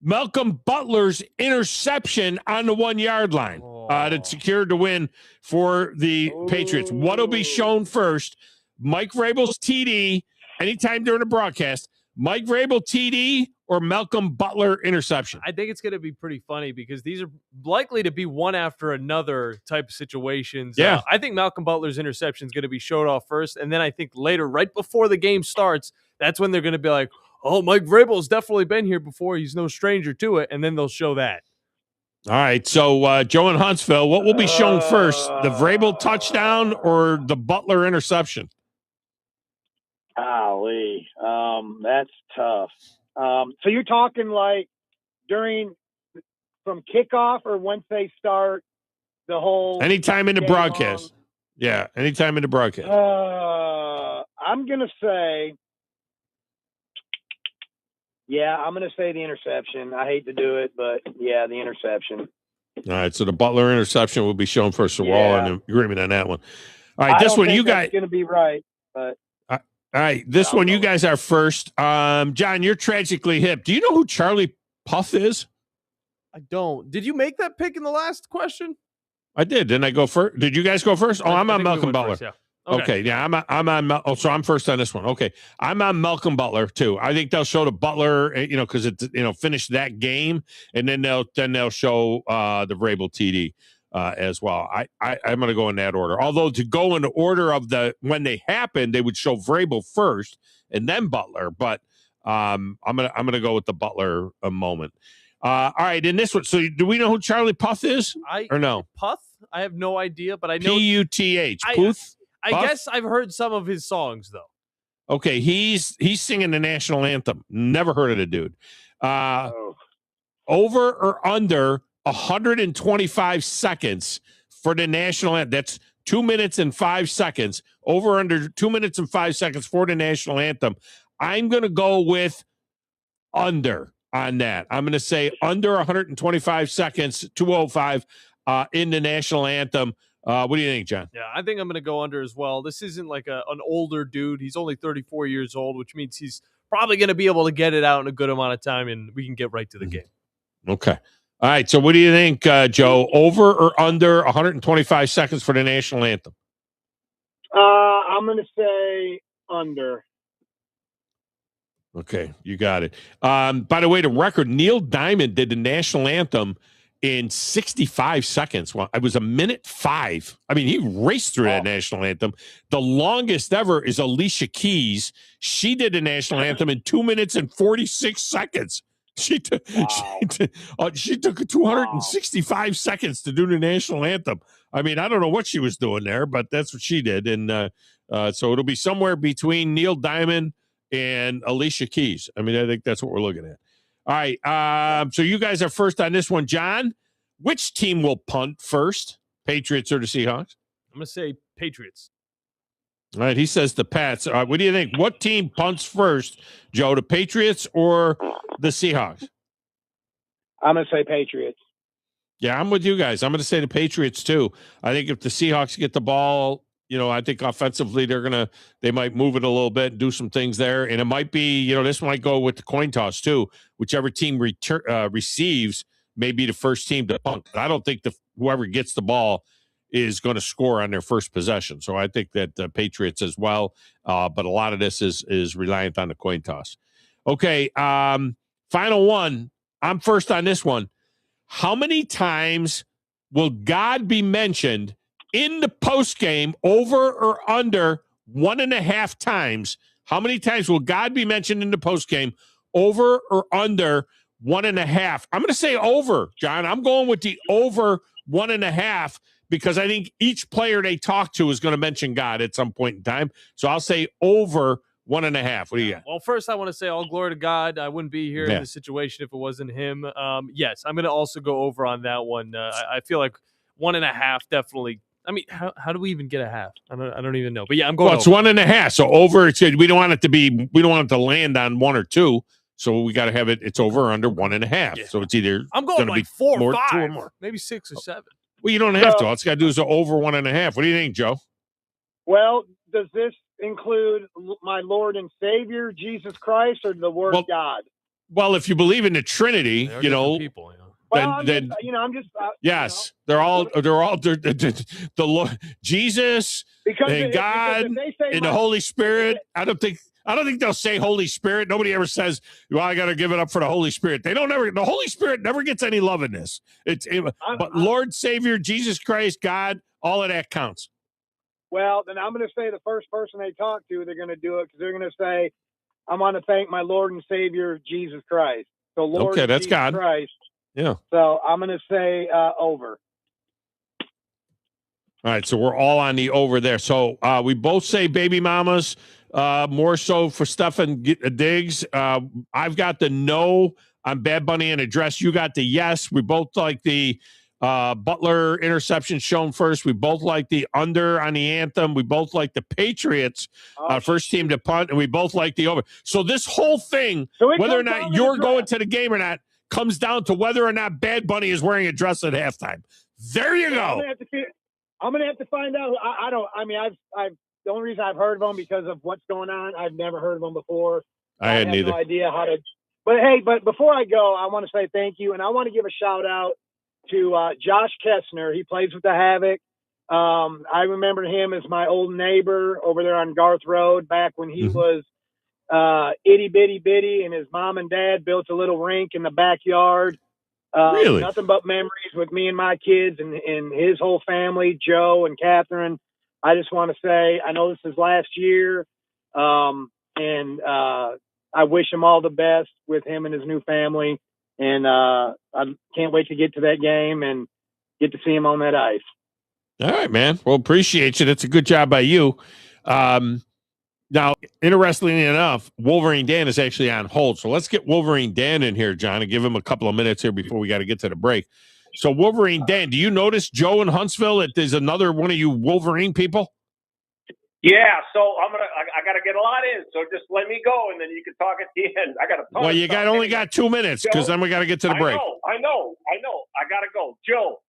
Malcolm Butler's interception on the 1-yard line that secured the win for the Patriots? What will be shown first? Mike Vrabel's TD anytime during the broadcast, Mike Vrabel TD or Malcolm Butler interception? I think it's going to be pretty funny because these are likely to be one after another type of situations. Yeah. I think Malcolm Butler's interception is going to be showed off first. And then I think later, right before the game starts, that's when they're going to be like, oh, Mike Vrabel's definitely been here before. He's no stranger to it. And then they'll show that. All right. So, Joe in Huntsville, what will be shown first? The Vrabel touchdown or the Butler interception? Golly, that's tough. So you're talking like from kickoff or once they start the whole anytime in the broadcast. Yeah, anytime in the broadcast. I'm gonna say the interception. I hate to do it, but yeah, the interception. All right, so the Butler interception will be shown first. So we're all in agreement on that one. All right, this one you guys going to be right, but all right, this one you guys are first. John, you're tragically hip. Do you know who Charlie Puth is? I don't. Did you make that pick in the last question? I did. Didn't I go first? Did you guys go first? Oh, I'm on Malcolm Butler. First, yeah. Okay, yeah, I'm on. So I'm first on this one. Okay, I'm on Malcolm Butler too. I think they'll show the Butler, because it's finish that game, and then they'll show the Vrabel TD as well. I'm going to go in that order. Although to go in the order of when they happened, they would show Vrabel first and then Butler. But I'm gonna go with the Butler moment. All right, in this one, so do we know who Charlie Puth is or no? Puth? I have no idea, but I know Puth. Puth? I guess I've heard some of his songs though. Okay, he's singing the national anthem. Never heard of the dude. Over or under 125 seconds for the national anthem. That's 2 minutes and 5 seconds. Over under 2 minutes and 5 seconds for the national anthem. I'm going to go with under on that. I'm going to say under 125 seconds, 205 in the national anthem. What do you think, John? Yeah, I think I'm going to go under as well. This isn't like an older dude. He's only 34 years old, which means he's probably going to be able to get it out in a good amount of time, and we can get right to the game. Okay. All right. So what do you think, Joe? Over or under 125 seconds for the national anthem? I'm going to say under. Okay, you got it. By the way, the record, Neil Diamond did the national anthem in 65 seconds. Well, it was 1:05. I mean, he raced through that national anthem. The longest ever is Alicia Keys. She did the national anthem in 2 minutes and 46 seconds. She took 265 seconds to do the national anthem. I mean, I don't know what she was doing there, but that's what she did. And so it'll be somewhere between Neil Diamond and Alicia Keys. I mean, I think that's what we're looking at. All right. So you guys are first on this one. John, which team will punt first? Patriots or the Seahawks? I'm going to say Patriots. All right. He says the Pats. All right, what do you think? What team punts first, Joe, the Patriots or the Seahawks? I'm going to say Patriots. Yeah, I'm with you guys. I'm going to say the Patriots too. I think if the Seahawks get the ball, I think offensively they might move it a little bit and do some things there. And it might be, this might go with the coin toss too. Whichever team receives may be the first team to punt. I don't think whoever gets the ball is going to score on their first possession. So I think that the Patriots as well. But a lot of this is reliant on the coin toss. Okay. Final one. I'm first on this one. How many times will God be mentioned in the post game, over or under 1.5 times? How many times will God be mentioned in the post game, over or under 1.5? I'm going to say over, John. I'm going with the over 1.5 because I think each player they talk to is going to mention God at some point in time. So I'll say over 1.5. What do you got? Well, first I want to say all glory to God. I wouldn't be here in this situation if it wasn't him. Yes, I'm going to also go over on that one. I feel like 1.5 definitely. I mean, how do we even get a half? I don't even know. But yeah, I'm going. Well, it's 1.5. So over. We don't want it to be. We don't want it to land on 1 or 2. So we got to have it. It's over or under 1.5. Yeah. So it's either. I'm going like 4 or 5, 2 or more. maybe 6 or 7. Well, you don't have to. All it's got to do is over 1.5. What do you think, Joe? Well, does this include my Lord and Savior Jesus Christ or the Word of God? Well, if you believe in the Trinity, people, Well, then I'm just. Yes, they're all the Lord, Jesus and God and the Holy Spirit. I don't think they'll say Holy Spirit. Nobody ever says, "Well, I got to give it up for the Holy Spirit." They don't ever. The Holy Spirit never gets any love in this. But Lord, Savior, Jesus Christ, God, all of that counts. Well, then I'm going to say the first person they talk to, they're going to do it because they're going to say, "I want to thank my Lord and Savior Jesus Christ." So Lord, okay, that's Jesus God. Christ. Yeah. So I'm going to say over. All right, so we're all on the over there. So we both say baby mamas, more so for Stefan Diggs. I've got the no on Bad Bunny and Address. You got the yes. We both like the Butler interception shown first. We both like the under on the anthem. We both like the Patriots first team to punt, and we both like the over. So this whole thing, whether or not you're going to the game or not, comes down to whether or not Bad Bunny is wearing a dress at halftime. There you go. I'm gonna have to find out. I don't. I mean, I've the only reason I've heard of him because of what's going on. I've never heard of him before. I hadn't have either. no idea how to. But hey, but before I go, I want to say thank you, and I want to give a shout out to Josh Kessner. He plays with the Havoc. I remember him as my old neighbor over there on Garth Road back when he was itty bitty, and his mom and dad built a little rink in the backyard. Really? Nothing but memories with me and my kids and his whole family, Joe and Catherine. I just want to say, I know this is last year, and I wish him all the best with him and his new family. And I can't wait to get to that game and get to see him on that ice. All right, man. Well, appreciate you. That's a good job by you. Now, interestingly enough, Wolverine Dan is actually on hold. So let's get Wolverine Dan in here, John, and give him a couple of minutes here before we got to get to the break. So, Wolverine Dan, do you notice Joe in Huntsville that there's another one of you Wolverine people? Yeah, so I gotta get a lot in, so just let me go, and then you can talk at the end. I got a ton Well, of you stuff. only got 2 minutes because then we got to get to the break. I know. I gotta go. Joe,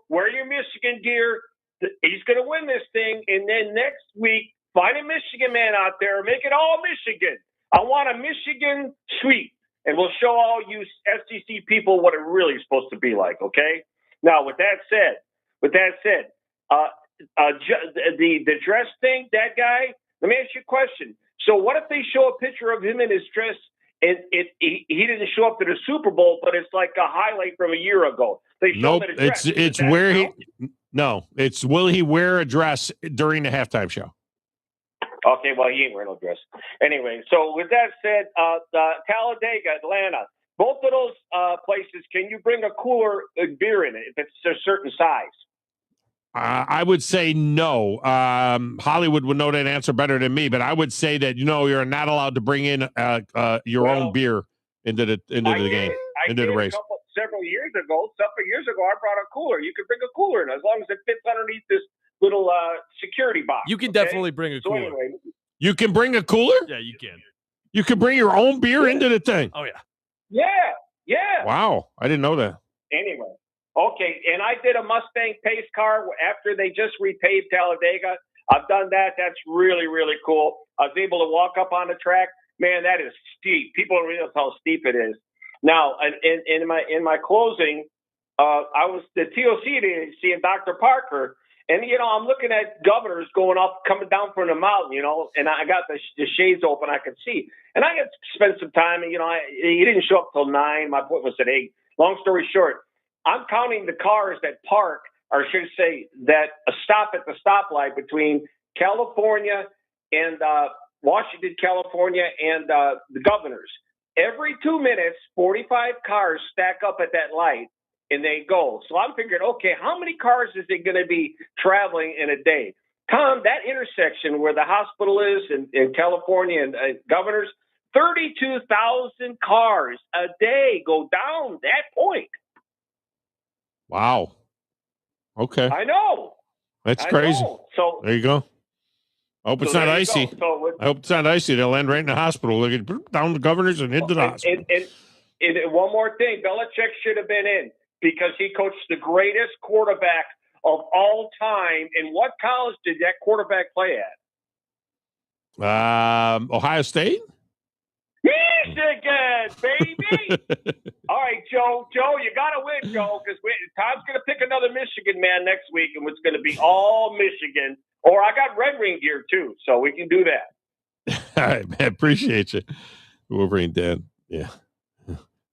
wear your Michigan gear. He's gonna win this thing, and then next week, find a Michigan man out there, make it all Michigan. I want a Michigan sweep, and we'll show all you SEC people what it really is supposed to be like. Okay. Now, with that said, the dress thing, that guy. Let me ask you a question. So, what if they show a picture of him in his dress, and he didn't show up to the Super Bowl, but it's like a highlight from a year ago? They show him in a dress. It's where he. No, it's will he wear a dress during the halftime show? Okay, well, he ain't wearing no dress. Anyway, so with that said, Talladega, Atlanta, both of those places, can you bring a cooler beer in it if it's a certain size? I would say no. Hollywood would know that answer better than me, but I would say that you're not allowed to bring in your own beer into the game, into the race. Several years ago, I brought a cooler. You could bring a cooler in as long as it fits underneath this little security box. You can definitely bring a cooler. Anyway, you can bring a cooler? Yeah, you can. You can bring your own beer into the thing. Oh, yeah. Yeah. Wow. I didn't know that. Anyway. Okay, and I did a Mustang pace car after they just repaved Talladega. I've done that. That's really, really cool. I was able to walk up on the track. Man, that is steep. People don't realize how steep it is. Now, in my closing, I was the TOC to see Dr. Parker, and I'm looking at governors coming down from the mountain, and I got the shades open, I could see, and I got to spend some time. And he didn't show up till 9. My appointment was at 8. Long story short, I'm counting the cars that park, or I should say that stop at the stoplight between California and Washington, California, and the governors. Every 2 minutes, 45 cars stack up at that light, and they go. So I'm figuring, okay, how many cars is it going to be traveling in a day? Tom, that intersection where the hospital is in California and governors, 32,000 cars a day go down that point. Wow. Okay. I know. That's crazy. So there you go. I hope it's not icy. I hope it's not icy. They'll land right in the hospital. They get down the governors and into the hospital. And one more thing, Belichick should have been in because he coached the greatest quarterback of all time. And what college did that quarterback play at? Ohio State? Michigan, baby. All right, Joe, you got to win, Joe, because Tom's going to pick another Michigan man next week, and it's going to be all Michigan. Or I got Red Wing gear, too, so we can do that. All right, man. Appreciate you. Wolverine Dan. Yeah.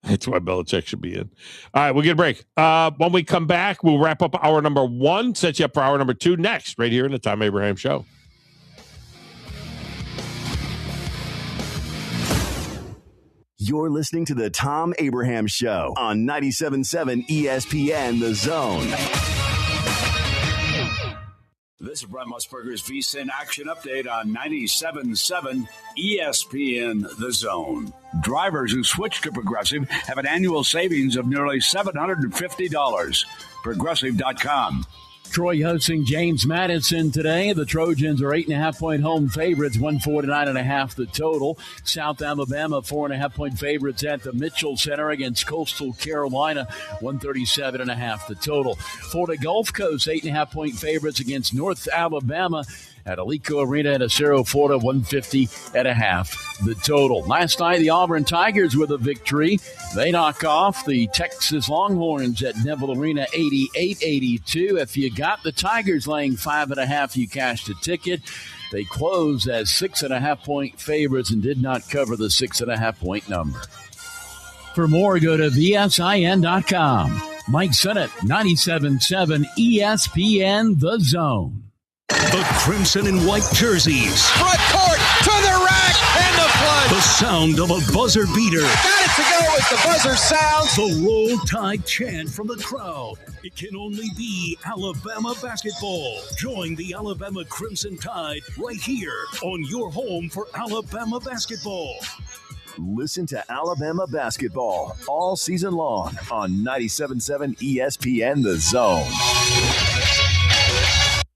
That's why Belichick should be in. All right, we'll get a break. When we come back, we'll wrap up hour number 1, set you up for hour number 2 next, right here in the Thom Abraham Show. You're listening to the Thom Abraham Show on 97.7 ESPN The Zone. This is Brent Musburger's VSiN Action Update on 97.7 ESPN The Zone. Drivers who switch to Progressive have an annual savings of nearly $750. Progressive.com. Troy hosting James Madison today. The Trojans are 8.5-point home favorites, 149.5 the total. South Alabama, 4.5-point favorites at the Mitchell Center against Coastal Carolina, 137.5 the total. Florida Gulf Coast, 8.5-point favorites against North Alabama at Alico Arena in Acero, Florida, 150.5 the total. Last night, the Auburn Tigers with a victory. They knock off the Texas Longhorns at Neville Arena, 88-82. If you got the Tigers laying 5.5, you cashed a ticket. They closed as 6.5-point favorites and did not cover the 6.5-point number. For more, go to VSIN.com. Mike Sennett, 97.7 ESPN The Zone. The crimson and white jerseys. Front court to the rack and the flood. The sound of a buzzer beater. Got it to go as the buzzer sounds. The Roll Tide chant from the crowd. It can only be Alabama basketball. Join the Alabama Crimson Tide right here on your home for Alabama basketball. Listen to Alabama basketball all season long on 97.7 ESPN The Zone.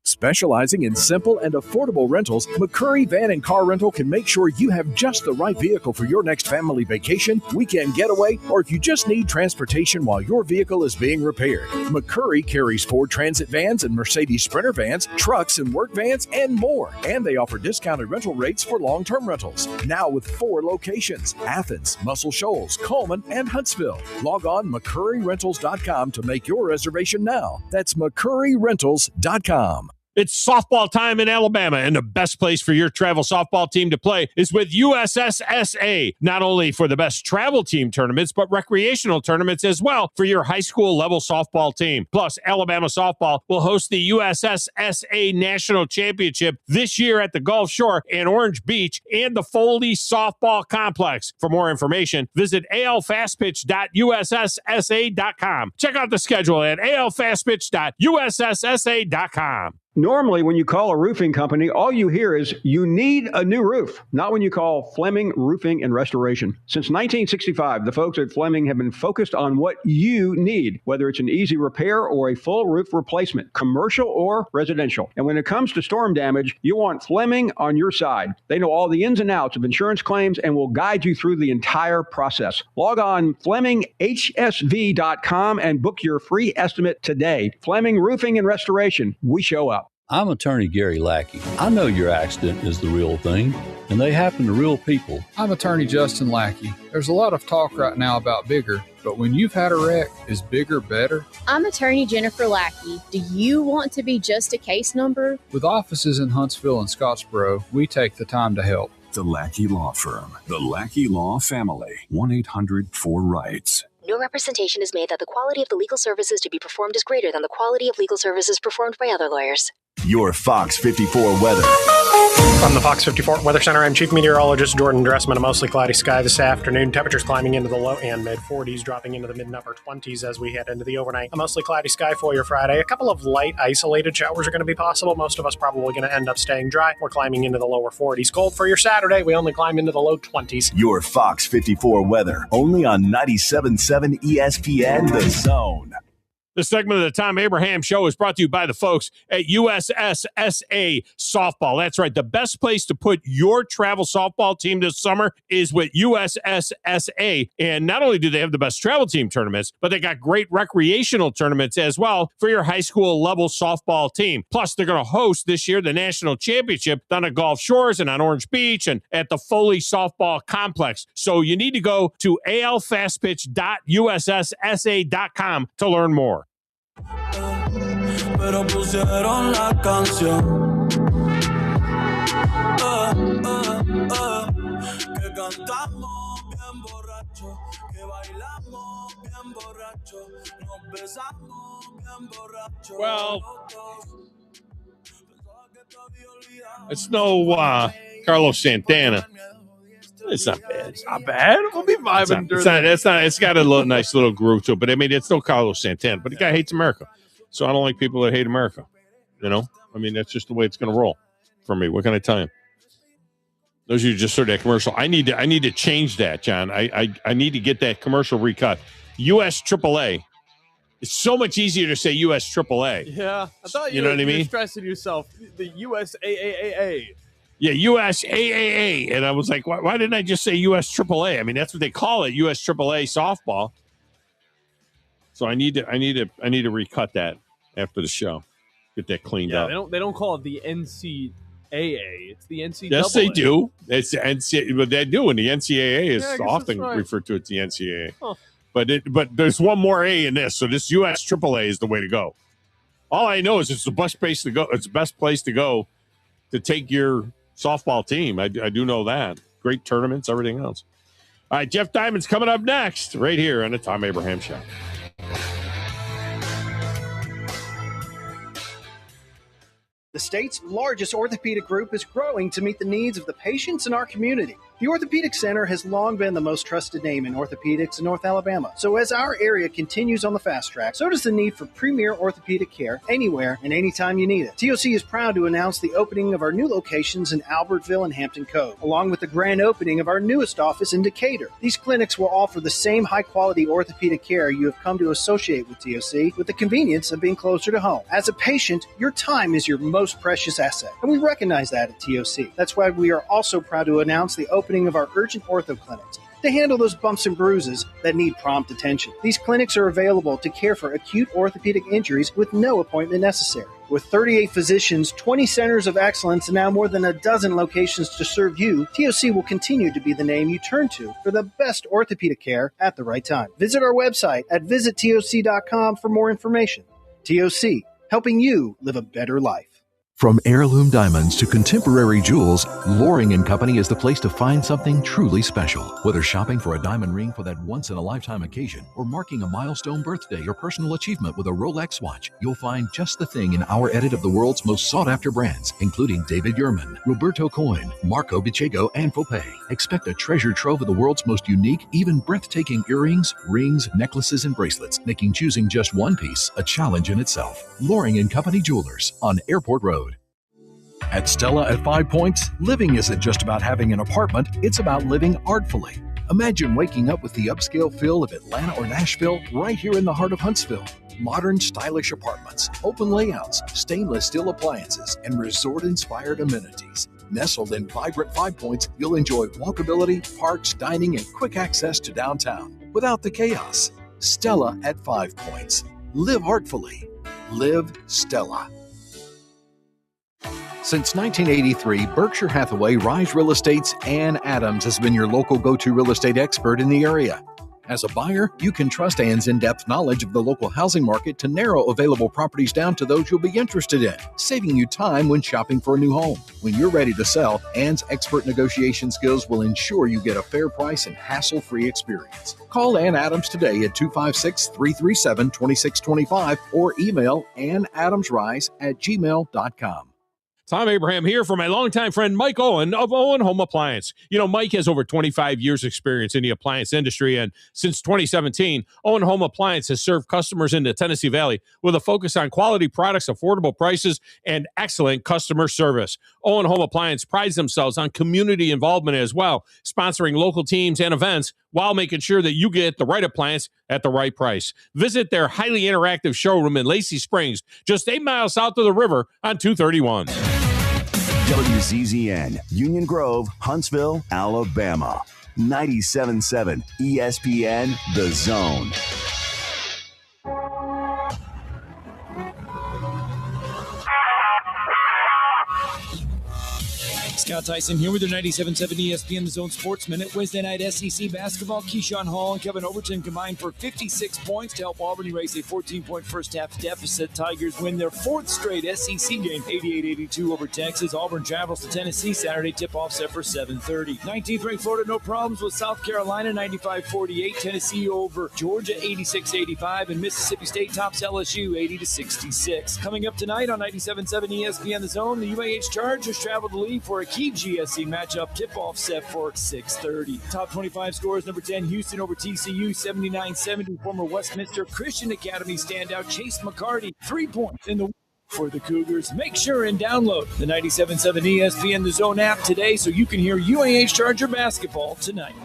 Specializing in simple and affordable rentals, McCurry Van and Car Rental can make sure you have just the right vehicle for your next family vacation, weekend getaway, or if you just need transportation while your vehicle is being repaired. McCurry carries Ford Transit vans and Mercedes Sprinter vans, trucks and work vans, and more. And they offer discounted rental rates for long-term rentals. Now with 4 locations: Athens, Muscle Shoals, Coleman, and Huntsville. Log on McCurryRentals.com to make your reservation now. That's McCurryRentals.com. It's softball time in Alabama, and the best place for your travel softball team to play is with USSSA. Not only for the best travel team tournaments, but recreational tournaments as well for your high school level softball team. Plus, Alabama softball will host the USSSA National Championship this year at the Gulf Shore in Orange Beach and the Foley Softball Complex. For more information, visit alfastpitch.usssa.com. Check out the schedule at alfastpitch.usssa.com. Normally, when you call a roofing company, all you hear is, you need a new roof. Not when you call Fleming Roofing and Restoration. Since 1965, the folks at Fleming have been focused on what you need, whether it's an easy repair or a full roof replacement, commercial or residential. And when it comes to storm damage, you want Fleming on your side. They know all the ins and outs of insurance claims and will guide you through the entire process. Log on FlemingHSV.com and book your free estimate today. Fleming Roofing and Restoration. We show up. I'm attorney Gary Lackey. I know your accident is the real thing, and they happen to real people. I'm attorney Justin Lackey. There's a lot of talk right now about bigger, but when you've had a wreck, is bigger better? I'm attorney Jennifer Lackey. Do you want to be just a case number? With offices in Huntsville and Scottsboro, we take the time to help. The Lackey Law Firm. The Lackey Law Family. 1-800-4-RIGHTS. No representation is made that the quality of the legal services to be performed is greater than the quality of legal services performed by other lawyers. Your Fox 54 weather. From the Fox 54 Weather Center, I'm Chief Meteorologist Jordan Dressman. A mostly cloudy sky this afternoon. Temperatures climbing into the low and mid-40s, dropping into the mid and upper 20s as we head into the overnight. A mostly cloudy sky for your Friday. A couple of light, isolated showers are going to be possible. Most of us probably going to end up staying dry. We're climbing into the lower 40s. Cold for your Saturday. We only climb into the low 20s. Your Fox 54 weather. Only on 97.7 ESPN The Zone. This segment of the Thom Abraham Show is brought to you by the folks at USSSA Softball. That's right. The best place to put your travel softball team this summer is with USSSA. And not only do they have the best travel team tournaments, but they got great recreational tournaments as well for your high school level softball team. Plus, they're going to host this year the national championship down at Gulf Shores and on Orange Beach and at the Foley Softball Complex. So you need to go to alfastpitch.usssa.com to learn more. Pero pusieron la canción que cantamos bien borracho, que bailamos bien borracho, nos besamos bien borracho. Well, it's no Carlos Santana. It's not bad. It's not bad. We'll be vibing. It's got a nice little groove to it. But I mean, it's no Carlos Santana. But the guy hates America, so I don't like people that hate America. You know, I mean, that's just the way it's going to roll for me. What can I tell you? Those of you who just heard that commercial, I need to change that, John. I need to get that commercial recut. US AAA It's so much easier to say U.S. AAA. Yeah, I thought You know what I you were mean? stressing yourself. The USAAA. Yeah, U.S. AAA. And I was like, why didn't I just say U.S. AAA? I mean, that's what they call it, U.S. AAA softball. So I need to recut that after the show. Get that cleaned up. They don't call it the NCAA. It's the NCAA. Yes, they do. It's the NCAA. But they do, and the NCAA is often right. referred to as the NCAA. Huh. But there's one more A in this, so this U.S. AAA is the way to go. All I know is it's the best place to go. It's the best place to go to take your softball team. I do know that. Great tournaments, everything else. All right, Jeff Diamond's coming up next, right here on the Thom Abraham Show. The state's largest orthopedic group is growing to meet the needs of the patients in our community. The Orthopedic Center has long been the most trusted name in orthopedics in North Alabama. So as our area continues on the fast track, so does the need for premier orthopedic care anywhere and anytime you need it. TOC is proud to announce the opening of our new locations in Albertville and Hampton Cove, along with the grand opening of our newest office in Decatur. These clinics will offer the same high-quality orthopedic care you have come to associate with TOC, with the convenience of being closer to home. As a patient, your time is your most precious asset, and we recognize that at TOC. That's why we are also proud to announce the opening of our urgent ortho clinics to handle those bumps and bruises that need prompt attention. These clinics are available to care for acute orthopedic injuries with no appointment necessary. With 38 physicians, 20 centers of excellence, and now more than a dozen locations to serve you, TOC will continue to be the name you turn to for the best orthopedic care at the right time. Visit our website at visittoc.com for more information. TOC, helping you live a better life. From heirloom diamonds to contemporary jewels, Loring & Company is the place to find something truly special. Whether shopping for a diamond ring for that once-in-a-lifetime occasion or marking a milestone birthday or personal achievement with a Rolex watch, you'll find just the thing in our edit of the world's most sought-after brands, including David Yurman, Roberto Coin, Marco Bicego, and Fopay. Expect a treasure trove of the world's most unique, even breathtaking earrings, rings, necklaces, and bracelets, making choosing just one piece a challenge in itself. Loring & Company Jewelers on Airport Road. At Stella at 5 Points, living isn't just about having an apartment, it's about living artfully. Imagine waking up with the upscale feel of Atlanta or Nashville right here in the heart of Huntsville. Modern, stylish apartments, open layouts, stainless steel appliances, and resort-inspired amenities. Nestled in vibrant 5 Points, you'll enjoy walkability, parks, dining, and quick access to downtown without the chaos. Stella at 5 Points. Live artfully. Live Stella. Since 1983, Berkshire Hathaway Rise Real Estate's Ann Adams has been your local go-to real estate expert in the area. As a buyer, you can trust Ann's in-depth knowledge of the local housing market to narrow available properties down to those you'll be interested in, saving you time when shopping for a new home. When you're ready to sell, Ann's expert negotiation skills will ensure you get a fair price and hassle-free experience. Call Ann Adams today at 256-337-2625 or email annadamsrise@gmail.com. Thom Abraham here for my longtime friend Mike Owen of Owen Home Appliance. You know, Mike has over 25 years experience in the appliance industry, and since 2017, Owen Home Appliance has served customers in the Tennessee Valley with a focus on quality products, affordable prices, and excellent customer service. Owen Home Appliance prides themselves on community involvement as well, sponsoring local teams and events while making sure that you get the right appliance at the right price. Visit their highly interactive showroom in Lacey Springs, just 8 miles south of the river on 231. WZZN, Union Grove, Huntsville, Alabama. 97.7 ESPN, The Zone. Scott Tyson here with your 97.7 ESPN The Zone Sports Minute. Wednesday night SEC basketball. Keyshawn Hall and Kevin Overton combined for 56 points to help Auburn erase a 14-point first-half deficit. Tigers win their fourth straight SEC game, 88-82 over Texas. Auburn travels to Tennessee Saturday. Tip-off set for 7:30. 19th-ranked Florida, no problems with South Carolina, 95-48. Tennessee over Georgia, 86-85. And Mississippi State tops LSU, 80-66. Coming up tonight on 97.7 ESPN The Zone, the UAH Chargers travel to Lee for a key GSC matchup. Tip-off set for 6:30. Top 25 scores, number 10, Houston over TCU, 79-70. Former Westminster Christian Academy standout Chase McCarty, 3 points in the for the Cougars. Make sure and download the 97.7 ESPN The Zone app today so you can hear UAH Charger basketball tonight.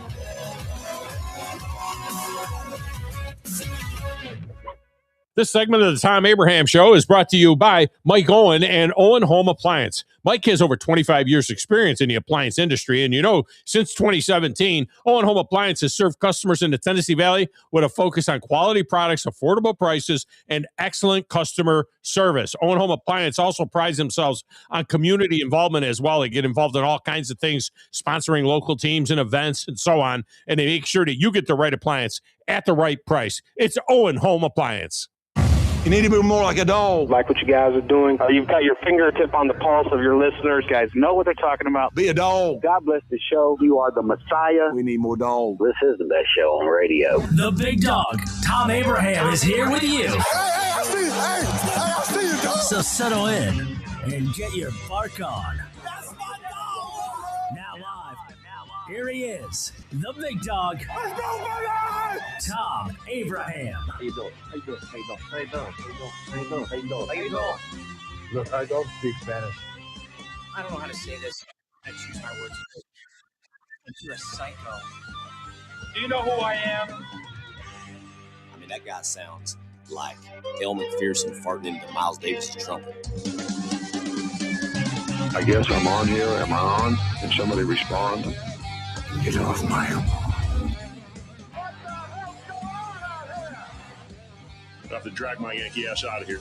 This segment of the Thom Abraham Show is brought to you by Mike Owen and Owen Home Appliance. Mike has over 25 years experience in the appliance industry, and since 2017, Owen Home Appliance has served customers in the Tennessee Valley with a focus on quality products, affordable prices, and excellent customer service. Owen Home Appliance also prides themselves on community involvement as well. They get involved in all kinds of things, sponsoring local teams and events and so on, and they make sure that you get the right appliance at the right price. It's Owen Home Appliance. You need to be more like a dog. Like what you guys are doing. You've got your fingertip on the pulse of your listeners. You guys know what they're talking about. Be a dog. God bless the show. You are the Messiah. We need more dogs. This is the best show on radio. The big dog, Thom Abraham, is here with you. Hey, I see you, dog. So settle in and get your bark on. Now live, here he is, the big dog, Thom Abraham. How you doing? How you doing? How you doing? How you doing? How you doing? How you doing? How you doing? Look, I don't speak Spanish. I don't know how to say this. I choose my words. But you're a psycho. Do you know who I am? I mean, that guy sounds like Dale McPherson farting into Miles Davis' trumpet. I guess I'm on here. Am I on? Can somebody respond? Get off my lawn. I have to drag my Yankee ass out of here.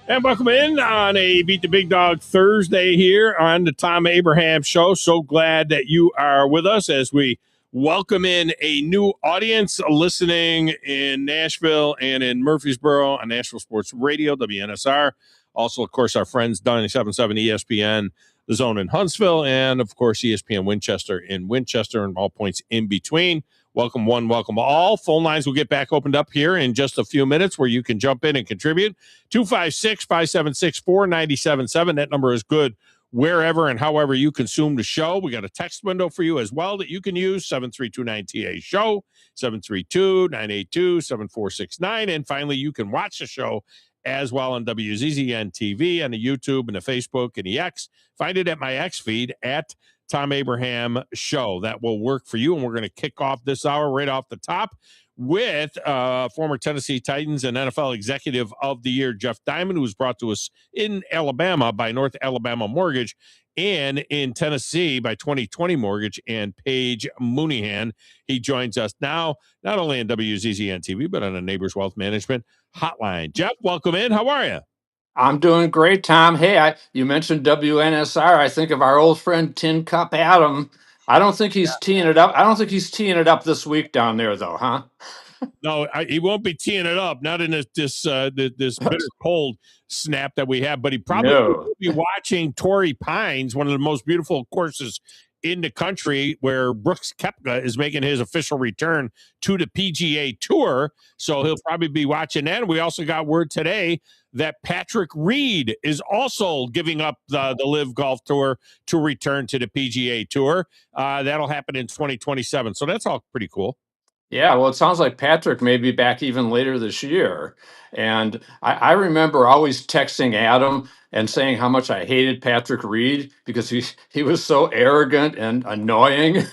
And welcome in on a Beat the Big Dog Thursday here on the Thom Abraham Show. So glad that you are with us as we welcome in a new audience listening in Nashville and in Murfreesboro on Nashville Sports Radio, WNSR. Also, of course, our friends 97.7 ESPN, The Zone in Huntsville, and, of course, ESPN Winchester in Winchester and all points in between. Welcome one, welcome all. Phone lines will get back opened up here in just a few minutes where you can jump in and contribute. 256-576-4977. That number is good wherever and however you consume the show. We got a text window for you as well that you can use, 732-9TA-SHOW, 732-982-7469. And finally, you can watch the show as well on WZZN TV, on the YouTube and the Facebook and the X. Find it at my X feed at Thom Abraham Show. That will work for you. And we're going to kick off this hour right off the top with former Tennessee Titans and NFL Executive of the Year, Jeff Diamond, who was brought to us in Alabama by North Alabama Mortgage and in Tennessee by 2020 Mortgage and Paige Mooneyhan. He joins us now, not only on WZZN TV, but on a Neighbors Wealth Management hotline. Jeff, welcome in. How are you? I'm doing great, Tom. Hey, you mentioned WNSR. I think of our old friend Tin Cup Adam. I don't think he's teeing it up. I don't think he's teeing it up this week down there, though, huh? No, he won't be teeing it up. Not in this bitter cold snap that we have. But he probably will be watching Torrey Pines, one of the most beautiful courses in the country, where Brooks Koepka is making his official return to the PGA Tour. So he'll probably be watching that. We also got word today that Patrick Reed is also giving up the LIV Golf Tour to return to the PGA Tour. That'll happen in 2027. So that's all pretty cool. Yeah, well, it sounds like Patrick may be back even later this year. And I remember always texting Adam and saying how much I hated Patrick Reed because he was so arrogant and annoying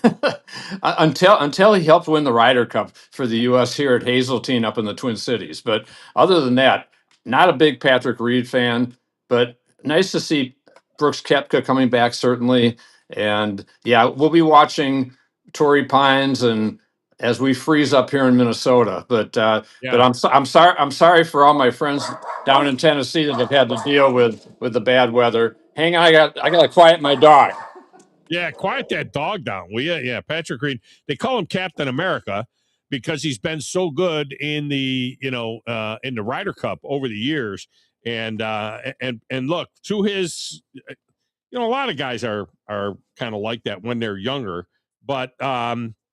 until he helped win the Ryder Cup for the U.S. here at Hazeltine up in the Twin Cities. But other than that, not a big Patrick Reed fan, but nice to see Brooks Koepka coming back, certainly. And yeah, we'll be watching Torrey Pines and as we freeze up here in Minnesota, but I'm sorry for all my friends down in Tennessee that have had to deal with the bad weather. Hang on, I got to quiet my dog. Yeah, quiet that dog down, will you? Yeah, Patrick Reed. They call him Captain America because he's been so good in the in the Ryder Cup over the years. And look, to his, a lot of guys are kind of like that when they're younger, but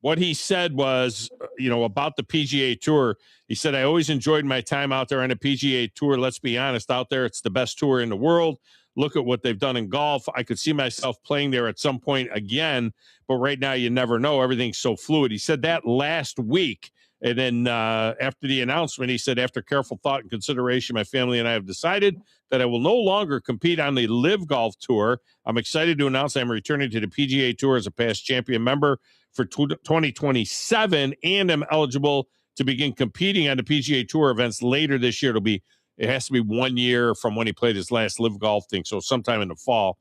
what he said was, about the PGA Tour, he said, I always enjoyed my time out there on the PGA Tour. Let's be honest, out there, it's the best tour in the world. Look at what they've done in golf. I could see myself playing there at some point again, but right now you never know. Everything's so fluid. He said that last week And then after the announcement, he said, after careful thought and consideration, my family and I have decided that I will no longer compete on the Live Golf Tour. I'm excited to announce I'm returning to the PGA Tour as a past champion member for 2027, and I'm eligible to begin competing on the PGA Tour events later this year. It has to be 1 year from when he played his last Live Golf thing, so sometime in the fall.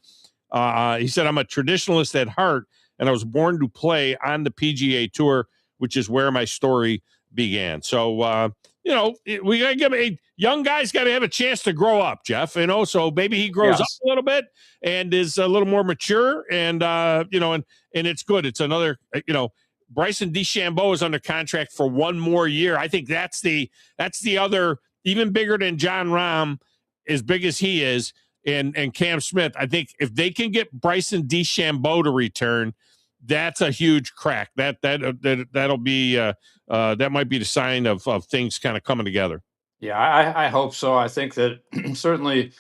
He said, I'm a traditionalist at heart, and I was born to play on the PGA Tour, which is where my story began. So, we got to give a young guy's got to have a chance to grow up, Jeff, so maybe he grows up a little bit and is a little more mature and it's good. It's another, Bryson DeChambeau is under contract for 1 more year. I think that's the other, even bigger than John Rahm, as big as he is, and Cam Smith. I think if they can get Bryson DeChambeau to return, that's a huge crack. That'll be that might be the sign of things kind of coming together. Yeah, I hope so. I think that certainly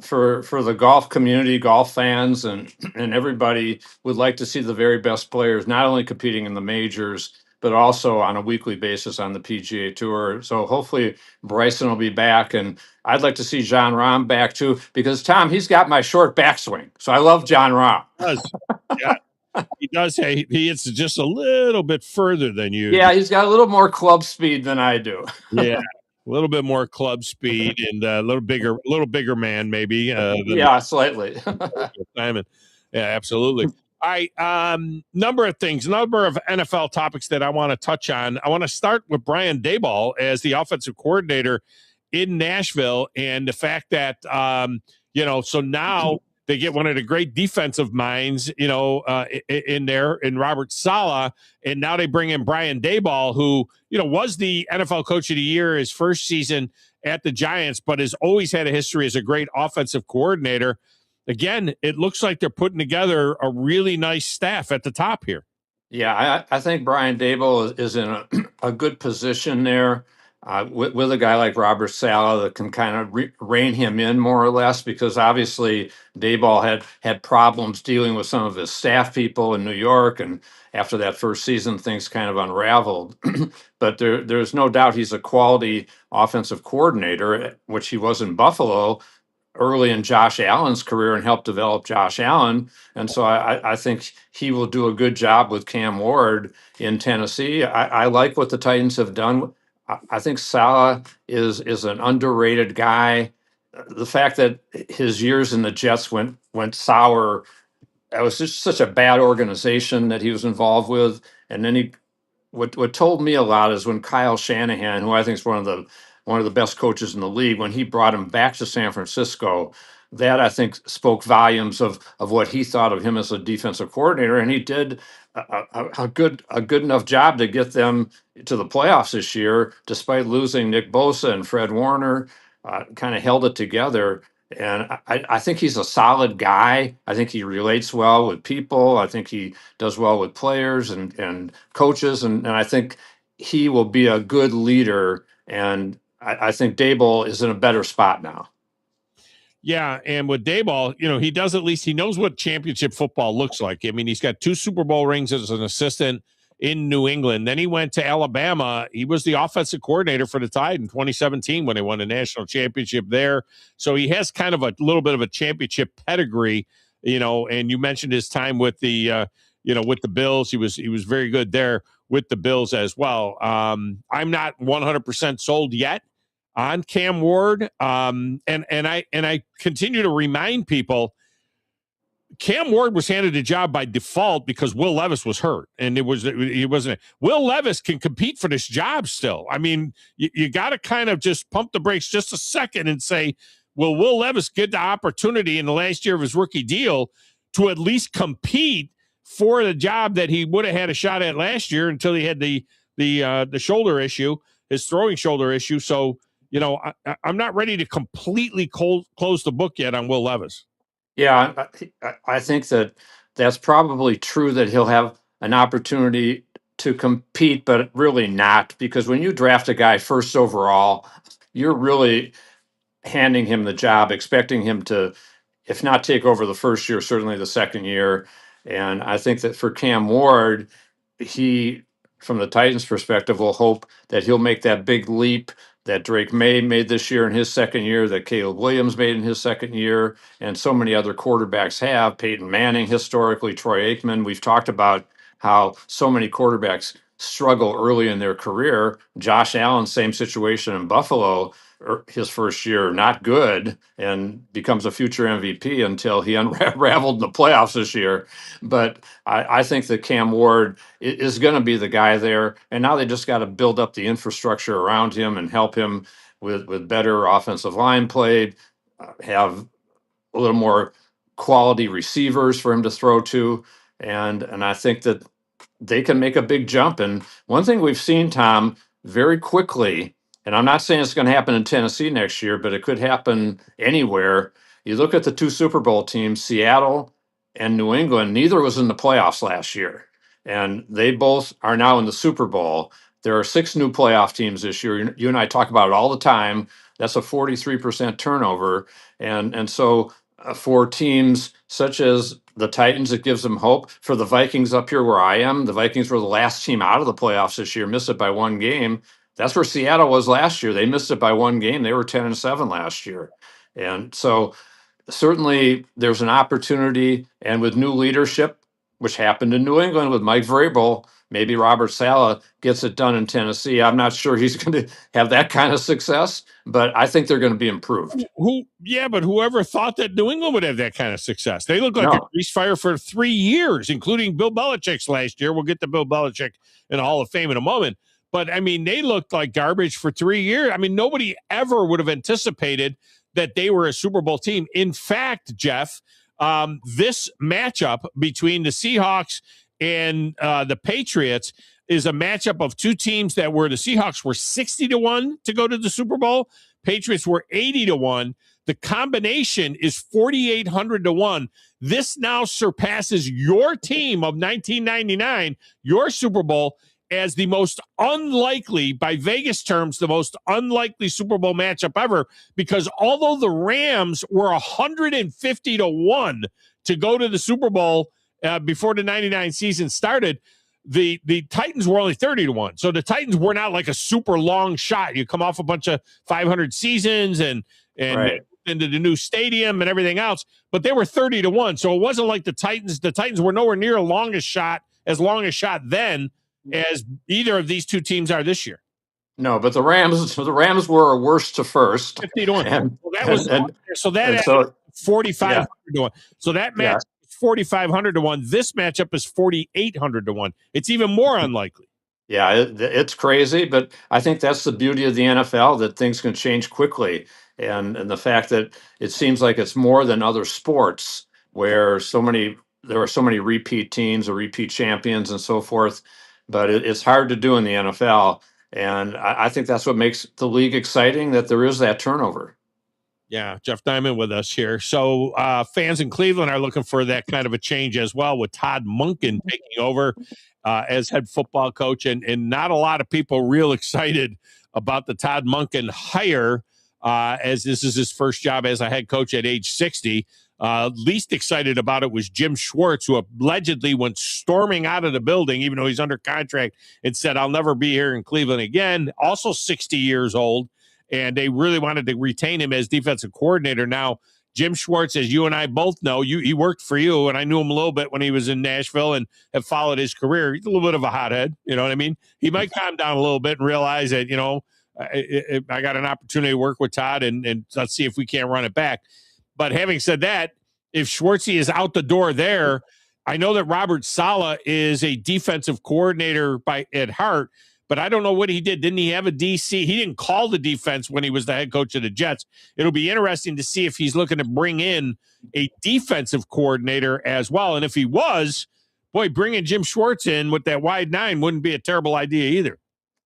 for the golf community, golf fans, and everybody would like to see the very best players not only competing in the majors but also on a weekly basis on the PGA Tour. So hopefully Bryson will be back, and I'd like to see John Rahm back too, because Tom, he's got my short backswing, so I love John Rahm. Yeah. He does. He hits just a little bit further than you. Yeah, he's got a little more club speed than I do. Yeah, a little bit more club speed and a little bigger man, maybe. Yeah, slightly. Simon. Yeah, absolutely. All right, number of NFL topics that I want to touch on. I want to start with Brian Daboll as the offensive coordinator in Nashville, and the fact that so now they get one of the great defensive minds, in there in Robert Saleh, and now they bring in Brian Daboll, who was the NFL Coach of the Year his first season at the Giants, but has always had a history as a great offensive coordinator. Again, it looks like they're putting together a really nice staff at the top here. Yeah, I think Brian Daboll is in a good position there with a guy like Robert Saleh that can kind of rein him in more or less, because obviously Daboll had problems dealing with some of his staff people in New York, and after that first season, things kind of unraveled. But there's no doubt he's a quality offensive coordinator, which he was in Buffalo early in Josh Allen's career and helped develop Josh Allen. And so I think he will do a good job with Cam Ward in Tennessee. I like what the Titans have done. I think Saleh is an underrated guy. The fact that his years in the Jets went sour, that was just such a bad organization that he was involved with. And then what told me a lot is when Kyle Shanahan, who I think is one of the best coaches in the league, when he brought him back to San Francisco, that I think spoke volumes of what he thought of him as a defensive coordinator, and he did a good enough job to get them to the playoffs this year, despite losing Nick Bosa and Fred Warner. Kind of held it together. And I think he's a solid guy. I think he relates well with people. I think he does well with players and coaches. And I think he will be a good leader. And I think Daboll is in a better spot now. Yeah, and with Daboll, he knows what championship football looks like. I mean, he's got 2 Super Bowl rings as an assistant in New England. Then he went to Alabama. He was the offensive coordinator for the Tide in 2017 when they won the national championship there. So he has kind of a little bit of a championship pedigree, and you mentioned his time with the with the Bills. He was very good there with the Bills as well. I'm not 100% sold yet on Cam Ward. And I continue to remind people, Cam Ward was handed a job by default because Will Levis was hurt, and he wasn't. Will Levis can compete for this job still. I mean, you got to kind of just pump the brakes just a second and say, will Will Levis get the opportunity in the last year of his rookie deal to at least compete for the job that he would have had a shot at last year until he had the shoulder issue, his throwing shoulder issue. So, I'm not ready to completely close the book yet on Will Levis. Yeah, I think that's probably true, that he'll have an opportunity to compete, but really not, because when you draft a guy first overall, you're really handing him the job, expecting him to, if not take over the first year, certainly the second year. And I think that for Cam Ward, he from the Titans' perspective, will hope that he'll make that big leap that Drake May made this year in his second year, that Caleb Williams made in his second year, and so many other quarterbacks have. Peyton Manning, historically, Troy Aikman. We've talked about how so many quarterbacks struggle early in their career. Josh Allen, same situation in Buffalo, his first year, not good, and becomes a future MVP until he unraveled in the playoffs this year. But I think that Cam Ward is going to be the guy there. And now they just got to build up the infrastructure around him and help him with better offensive line play, have a little more quality receivers for him to throw to. And I think that they can make a big jump. And one thing we've seen, Tom, very quickly, and I'm not saying it's going to happen in Tennessee next year, but it could happen anywhere. You look at the two Super Bowl teams, Seattle and New England, neither was in the playoffs last year. And they both are now in the Super Bowl. There are 6 new playoff teams this year. You and I talk about it all the time. That's a 43% turnover. And so for teams such as the Titans, it gives them hope. For the Vikings up here where I am, the Vikings were the last team out of the playoffs this year, missed it by 1 game. That's where Seattle was last year. They missed it by 1 game. They were 10-7 last year. And so certainly there's an opportunity, and with new leadership, which happened in New England with Mike Vrabel, maybe Robert Saleh gets it done in Tennessee. I'm not sure he's going to have that kind of success, but I think they're going to be improved. But whoever thought that New England would have that kind of success? They look like a grease fire for 3 years, including Bill Belichick's last year. We'll get to Bill Belichick in the Hall of Fame in a moment. But, I mean, they looked like garbage for 3 years. I mean, nobody ever would have anticipated that they were a Super Bowl team. In fact, Jeff, this matchup between the Seahawks and the Patriots is a matchup of two teams that were, the Seahawks were 60-1 to go to the Super Bowl. Patriots were 80-1. The combination is 4,800-1. This now surpasses your team of 1999, your Super Bowl, as the most unlikely, by Vegas terms, the most unlikely Super Bowl matchup ever, because although the Rams were 150-1 to go to the Super Bowl before the 99 season started, the Titans were only 30-1. So the Titans were not like a super long shot. You come off a bunch of 500 seasons and right into the new stadium and everything else, but they were 30-1. So it wasn't like the Titans were nowhere near as long a shot then as either of these two teams are this year. No, but the Rams were a worst to first. 50-1. So that was 4,500-1. So that match is 4,500-1. This matchup is 4,800-1. It's even more unlikely. Yeah, it's crazy, but I think that's the beauty of the NFL, that things can change quickly. And the fact that it seems like it's more than other sports where there are so many repeat teams or repeat champions and so forth. But it's hard to do in the NFL. And I think that's what makes the league exciting, that there is that turnover. Yeah, Jeff Diamond with us here. So fans in Cleveland are looking for that kind of a change as well, with Todd Monken taking over as head football coach. And not a lot of people real excited about the Todd Monken hire, as this is his first job as a head coach at age 60. Least excited about it was Jim Schwartz, who allegedly went storming out of the building, even though he's under contract, and said, "I'll never be here in Cleveland again." Also 60 years old, and they really wanted to retain him as defensive coordinator. Now, Jim Schwartz, as you and I both know, he worked for you, and I knew him a little bit when he was in Nashville and have followed his career. He's a little bit of a hothead, you know what I mean? He might calm down a little bit and realize that, I got an opportunity to work with Todd, and let's see if we can't run it back. But having said that, if Schwartzy is out the door there, I know that Robert Saleh is a defensive coordinator at heart, but I don't know what he did. Didn't he have a DC? He didn't call the defense when he was the head coach of the Jets. It'll be interesting to see if he's looking to bring in a defensive coordinator as well. And if he was, boy, bringing Jim Schwartz in with that wide 9 wouldn't be a terrible idea either.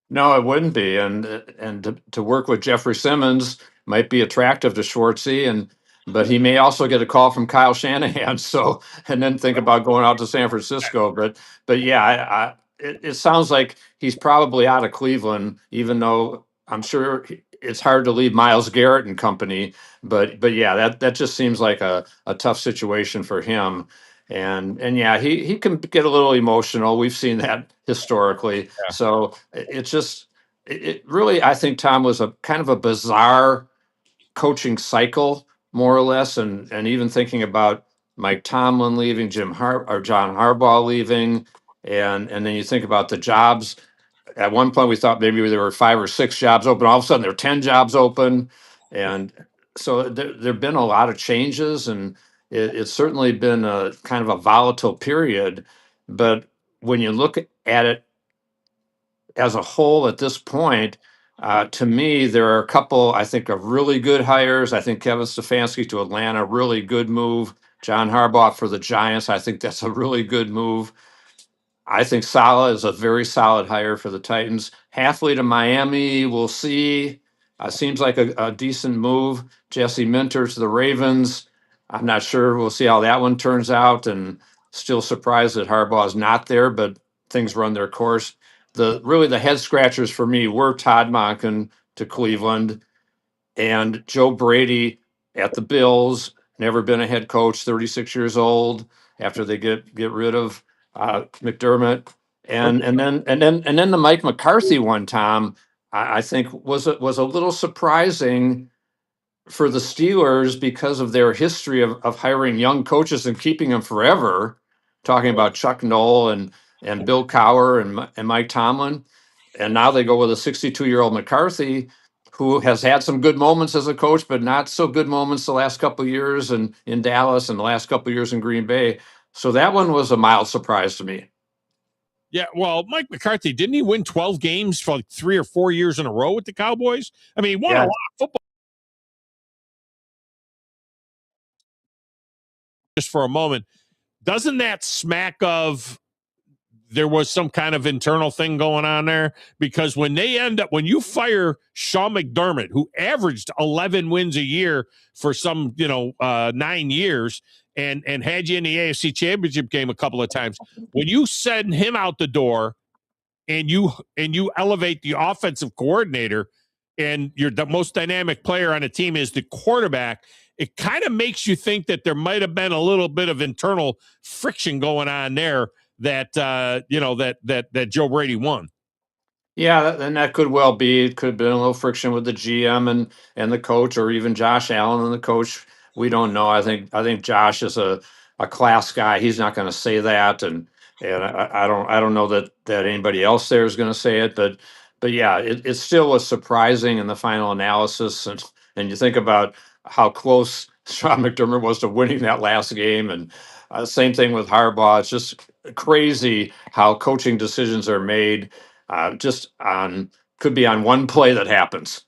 No, it wouldn't be. And to work with Jeffrey Simmons might be attractive to Schwartzy, but he may also get a call from Kyle Shanahan. So, and then think about going out to San Francisco. But yeah, it sounds like he's probably out of Cleveland, even though I'm sure it's hard to leave Myles Garrett and company. But yeah, that just seems like a tough situation for him. And yeah, he can get a little emotional. We've seen that historically. Yeah. So it's just it really, I think Tom was a kind of a bizarre coaching cycle, more or less, and even thinking about Mike Tomlin leaving, John Harbaugh leaving, and then you think about the jobs. At one point, we thought maybe there were 5 or 6 jobs open. All of a sudden, there are 10 jobs open, and so there've been a lot of changes, and it's certainly been a kind of a volatile period. But when you look at it as a whole at this point, to me, there are a couple, I think, of really good hires. I think Kevin Stefanski to Atlanta, really good move. John Harbaugh for the Giants, I think that's a really good move. I think Saleh is a very solid hire for the Titans. Halfley to Miami, we'll see. Seems like a decent move. Jesse Minter to the Ravens. I'm not sure. We'll see how that one turns out. And still surprised that Harbaugh is not there, but things run their course. The head scratchers for me were Todd Monken to Cleveland and Joe Brady at the Bills. Never been a head coach, 36 years old. After they get rid of McDermott, and then the Mike McCarthy one, Tom, I think was a little surprising for the Steelers because of their history of hiring young coaches and keeping them forever. Talking about Chuck Noll and Bill Cowher and Mike Tomlin, and now they go with a 62-year-old McCarthy, who has had some good moments as a coach, but not so good moments the last couple of years in Dallas and the last couple of years in Green Bay. So that one was a mild surprise to me. Yeah, well, Mike McCarthy, didn't he win 12 games for like 3 or 4 years in a row with the Cowboys? I mean, he won a lot of football. Just for a moment, doesn't that smack of there was some kind of internal thing going on there? Because when you fire Sean McDermott, who averaged 11 wins a year for some 9 years and had you in the AFC Championship game a couple of times, when you send him out the door and you elevate the offensive coordinator and you're the most dynamic player on a team is the quarterback, it kind of makes you think that there might have been a little bit of internal friction going on there that that Joe Brady won. Yeah, and that could well be. It could have been a little friction with the GM and the coach, or even Josh Allen and the coach. We don't know. I think Josh is a class guy. He's not going to say that, and I don't know that anybody else there is going to say it. But yeah, it still was surprising in the final analysis, and you think about how close Sean McDermott was to winning that last game, and same thing with Harbaugh. It's just crazy how coaching decisions are made just could be on one play that happens.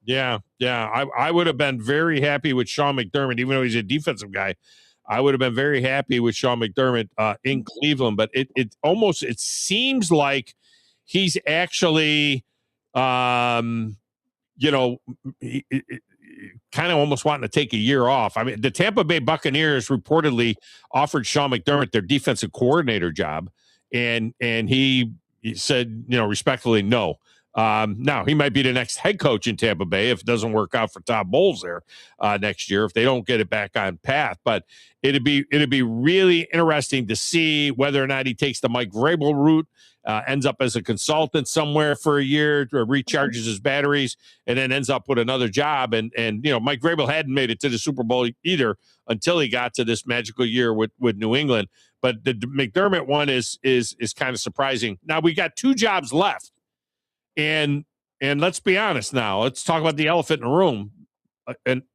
Yeah. I would have been very happy with Sean McDermott, even though he's a defensive guy. I would have been very happy with Sean McDermott in Cleveland, but it seems like he's actually, kind of almost wanting to take a year off. I mean, the Tampa Bay Buccaneers reportedly offered Sean McDermott their defensive coordinator job, and he said, respectfully, no. Now he might be the next head coach in Tampa Bay if it doesn't work out for Todd Bowles there next year if they don't get it back on path. But it'd be really interesting to see whether or not he takes the Mike Vrabel route, ends up as a consultant somewhere for a year, or recharges his batteries, and then ends up with another job. And Mike Vrabel hadn't made it to the Super Bowl either until he got to this magical year with New England. But the McDermott one is kind of surprising. Now we got 2 jobs left. And let's be honest now. Let's talk about the elephant in the room.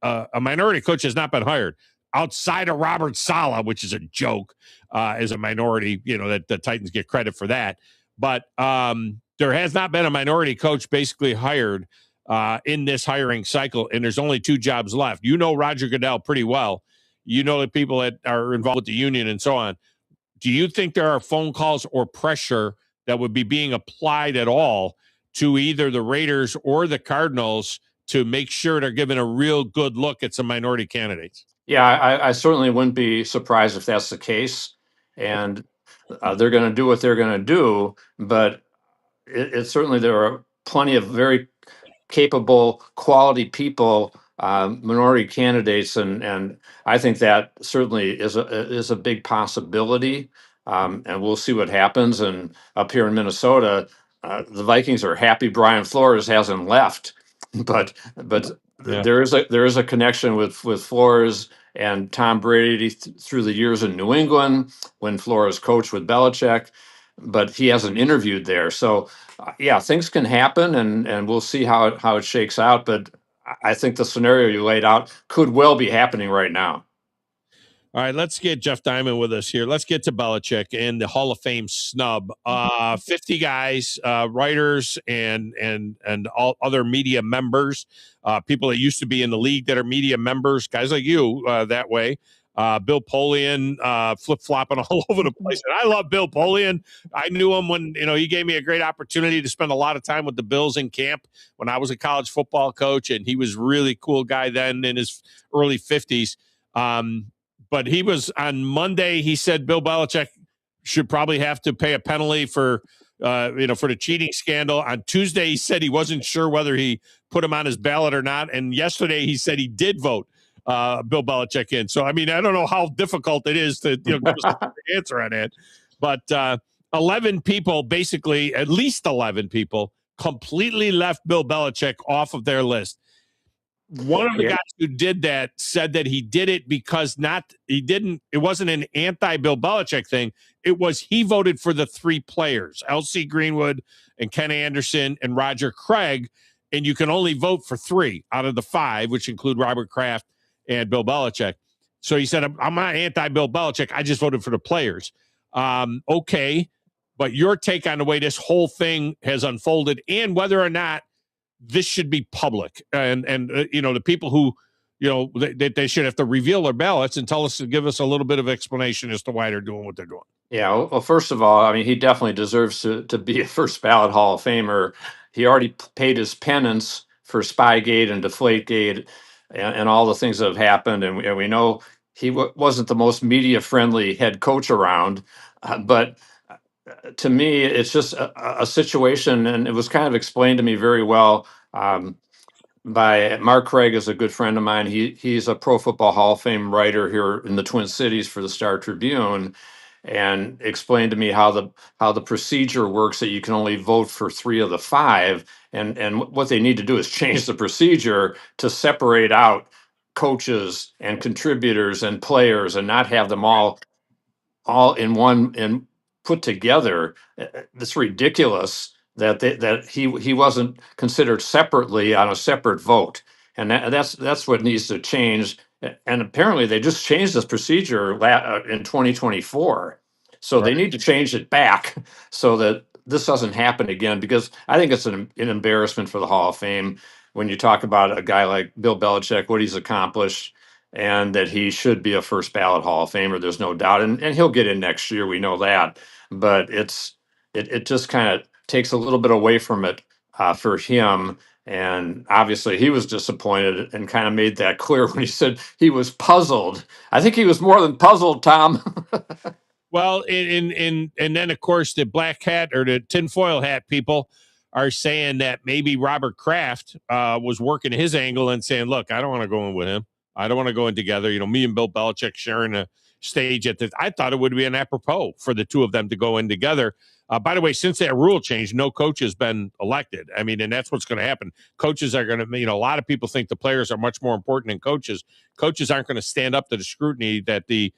A minority coach has not been hired outside of Robert Saleh, which is a joke as a minority, that the Titans get credit for that. But there has not been a minority coach basically hired in this hiring cycle, and there's only 2 jobs left. Roger Goodell pretty well. The people that are involved with the union and so on. Do you think there are phone calls or pressure that would be being applied at all to either the Raiders or the Cardinals to make sure they're giving a real good look at some minority candidates? Yeah, I certainly wouldn't be surprised if that's the case. And they're going to do what they're going to do. But it certainly, there are plenty of very capable, quality people minority candidates, and I think that certainly is a big possibility. And we'll see what happens. And up here in Minnesota, the Vikings are happy Brian Flores hasn't left, but Yeah. there is a connection with Flores and Tom Brady through the years in New England when Flores coached with Belichick, but he hasn't interviewed there. So yeah, things can happen, and we'll see how it shakes out. But I think the scenario you laid out could well be happening right now. All right, let's get Jeff Diamond with us here. Let's get to Belichick and the Hall of Fame snub. 50 guys, writers, and all other media members, people that used to be in the league that are media members, guys like you that way. Bill Polian flip-flopping all over the place. And I love Bill Polian. I knew him when, he gave me a great opportunity to spend a lot of time with the Bills in camp when I was a college football coach, and he was a really cool guy then in his early 50s. But he was on Monday. He said Bill Belichick should probably have to pay a penalty for the cheating scandal. On Tuesday, he said he wasn't sure whether he put him on his ballot or not. And yesterday, he said he did vote Bill Belichick in. So, I mean, I don't know how difficult it is to give us an answer on it. But 11 people, basically, at least 11 people, completely left Bill Belichick off of their list. One of the guys who did that said that he did it because it wasn't an anti-Bill Belichick thing. It was he voted for the three players, L.C. Greenwood and Ken Anderson and Roger Craig, and you can only vote for three out of the five, which include Robert Kraft and Bill Belichick. So he said, I'm not anti-Bill Belichick. I just voted for the players. Okay, but your take on the way this whole thing has unfolded and whether or not this should be public, and the people who, they should have to reveal their ballots and give us a little bit of explanation as to why they're doing what they're doing. Yeah, well, first of all, I mean, he definitely deserves to be a first ballot Hall of Famer. He already paid his penance for Spygate and Deflategate and all the things that have happened, and we know he wasn't the most media friendly head coach around, but to me, it's just a situation, and it was kind of explained to me very well by Mark Craig, is a good friend of mine. He's a Pro Football Hall of Fame writer here in the Twin Cities for the Star Tribune, and explained to me how the procedure works, that you can only vote for three of the five, and what they need to do is change the procedure to separate out coaches and contributors and players and not have them all in one and put together. It's ridiculous that he wasn't considered separately on a separate vote, and that's what needs to change. And apparently, they just changed this procedure in 2024, so they need to change it back so that this doesn't happen again. Because I think it's an embarrassment for the Hall of Fame when you talk about a guy like Bill Belichick, what he's accomplished, and that he should be a first ballot Hall of Famer. There's no doubt, and he'll get in next year. We know that, but it just kind of takes a little bit away from it for him. And obviously, he was disappointed and kind of made that clear when he said he was puzzled. I think he was more than puzzled, Tom. Well, and then of course the black hat or the tinfoil hat people are saying that maybe Robert Kraft was working his angle and saying, "Look, I don't want to go in with him. I don't want to go in together. Me and Bill Belichick sharing a stage at the." I thought it would be an apropos for the two of them to go in together. By the way, since that rule change, no coach has been elected. I mean, and that's what's going to happen. Coaches are going to, a lot of people think the players are much more important than coaches. Coaches aren't going to stand up to the scrutiny that the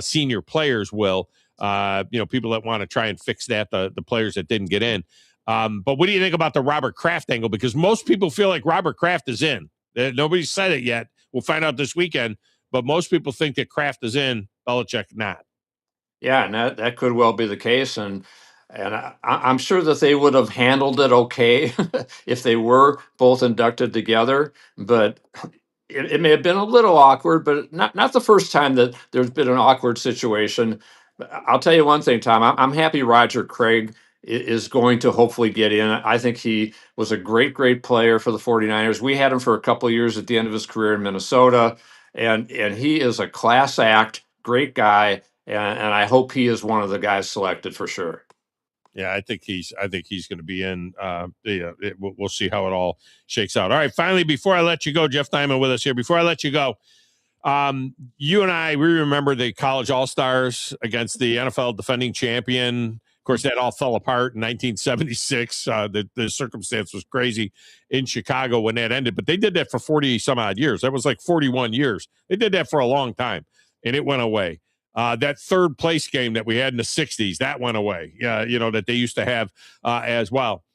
senior players will. People that want to try and fix that, the players that didn't get in. But what do you think about the Robert Kraft angle? Because most people feel like Robert Kraft is in. Nobody's said it yet. We'll find out this weekend. But most people think that Kraft is in, Belichick not. Yeah, and that could well be the case. And I'm sure that they would have handled it okay if they were both inducted together. But it may have been a little awkward, but not the first time that there's been an awkward situation. I'll tell you one thing, Tom. I'm happy Roger Craig is going to hopefully get in. I think he was a great player for the 49ers. We had him for a couple of years at the end of his career in Minnesota, and he is a class act, great guy, and I hope he is one of the guys selected for sure. I think he's going to be in. We'll see how it all shakes out. All right, finally, before I let you go, Jeff Diamond with us here. Before I let you go, you and we remember the college all-stars against the NFL defending champion. Of course, that all fell apart in 1976. The circumstance was crazy in Chicago when that ended, but they did that for 40 some odd years. That was like 41 years. They did that for a long time, and it went away. That third place game that we had in the 60s, that went away. That they used to have as well.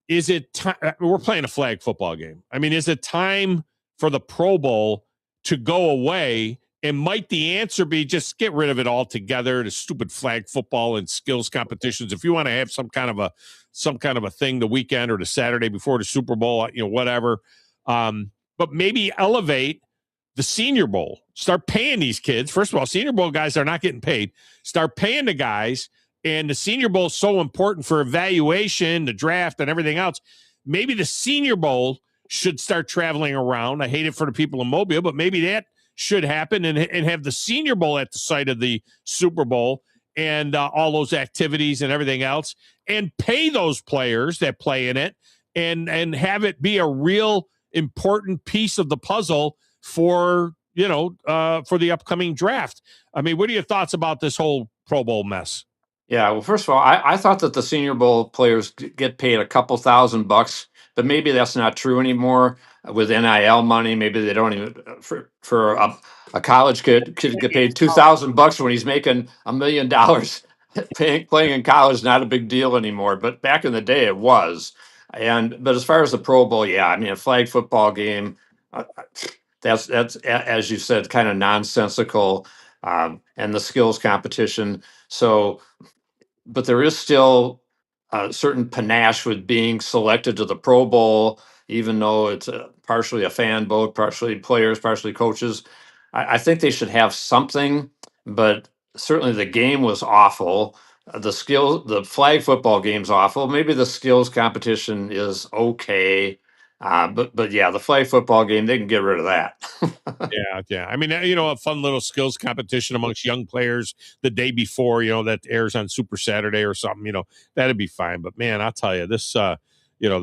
Is it time? We're playing a flag football game. I mean, is it time for the Pro Bowl to go away? And might the answer be just get rid of it altogether, the stupid flag football and skills competitions? If you want to have some kind of a thing the weekend or the Saturday before the Super Bowl, whatever. But maybe elevate the Senior Bowl. Start paying these kids. First of all, Senior Bowl guys are not getting paid. Start paying the guys. And the Senior Bowl is so important for evaluation, the draft, and everything else. Maybe the Senior Bowl should start traveling around. I hate it for the people in Mobile, but maybe that should happen and have the Senior Bowl at the site of the Super Bowl and all those activities and everything else, and pay those players that play in it and have it be a real important piece of the puzzle for the upcoming draft. I mean, what are your thoughts about this whole Pro Bowl mess? Yeah, well, first of all, I thought that the Senior Bowl players get paid a couple $1,000, but maybe that's not true anymore with NIL money. Maybe they don't even for a college kid could get paid $2,000 when he's making $1 million. Playing in college not a big deal anymore, but back in the day it was. But as far as the Pro Bowl, yeah, I mean a flag football game, that's as you said, kind of nonsensical, and the skills competition. So. But there is still a certain panache with being selected to the Pro Bowl, even though it's partially a fan vote, partially players, partially coaches. I think they should have something, but certainly the game was awful. The flag football game's awful. Maybe the skills competition is okay. But yeah, the flag football game, they can get rid of that. Yeah. I mean, a fun little skills competition amongst young players the day before, that airs on Super Saturday or something, that'd be fine. But man, I'll tell you, this, the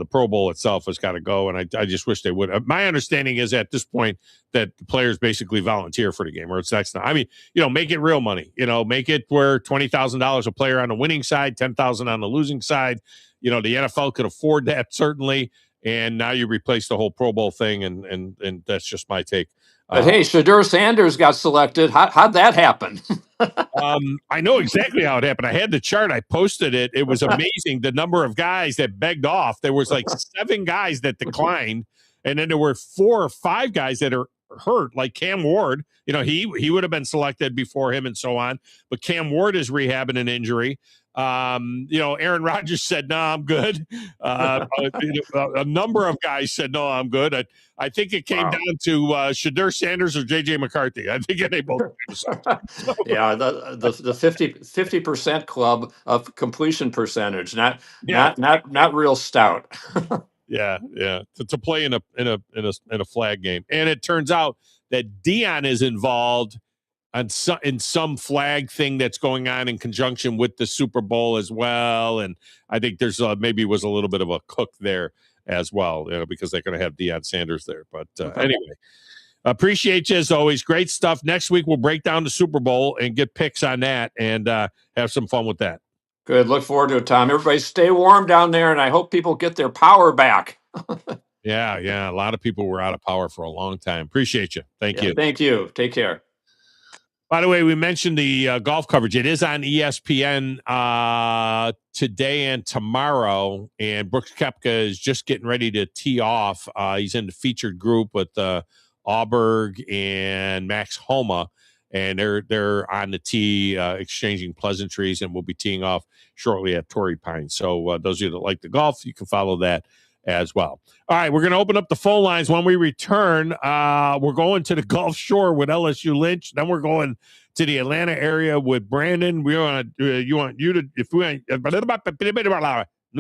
Pro Bowl itself has got to go. And I just wish they would. My understanding is at this point that the players basically volunteer for the game, or it's next time. I mean, make it real money, make it where $20,000 a player on the winning side, $10,000 on the losing side. The NFL could afford that, certainly. And now you replace the whole Pro Bowl thing. And that's just my take. But hey, Shedeur Sanders got selected. How'd that happen? I know exactly how it happened. I had the chart. I posted it. It was amazing. The number of guys that begged off. There was like 7 guys that declined. And then there were 4 or 5 guys that are hurt, like Cam Ward. He would have been selected before him and so on. But Cam Ward is rehabbing an injury. Aaron Rodgers said, no, I'm good. A number of guys said, no, I'm good. I think it came down to Shedeur Sanders or J.J. McCarthy. I think they both. Yeah, the 50% club of completion percentage, not real stout. Yeah. To play in a flag game, and it turns out that Dion is involved in some flag thing that's going on in conjunction with the Super Bowl as well. And I think there's maybe was a little bit of a cook there as well, because they're going to have Deion Sanders there. But anyway, appreciate you as always. Great stuff. Next week, we'll break down the Super Bowl and get picks on that and have some fun with that. Good. Look forward to it, Tom. Everybody stay warm down there, and I hope people get their power back. Yeah. A lot of people were out of power for a long time. Appreciate you. Thank you. Thank you. Take care. By the way, we mentioned the golf coverage. It is on ESPN today and tomorrow, and Brooks Koepka is just getting ready to tee off. He's in the featured group with Auberg and Max Homa, and they're on the tee exchanging pleasantries, and we'll be teeing off shortly at Torrey Pines. So those of you that like the golf, you can follow that as well. All right, we're going to open up the phone lines when we return. We're going to the Gulf Shore with LSU Lynch. Then we're going to the Atlanta area with Brandon. We want new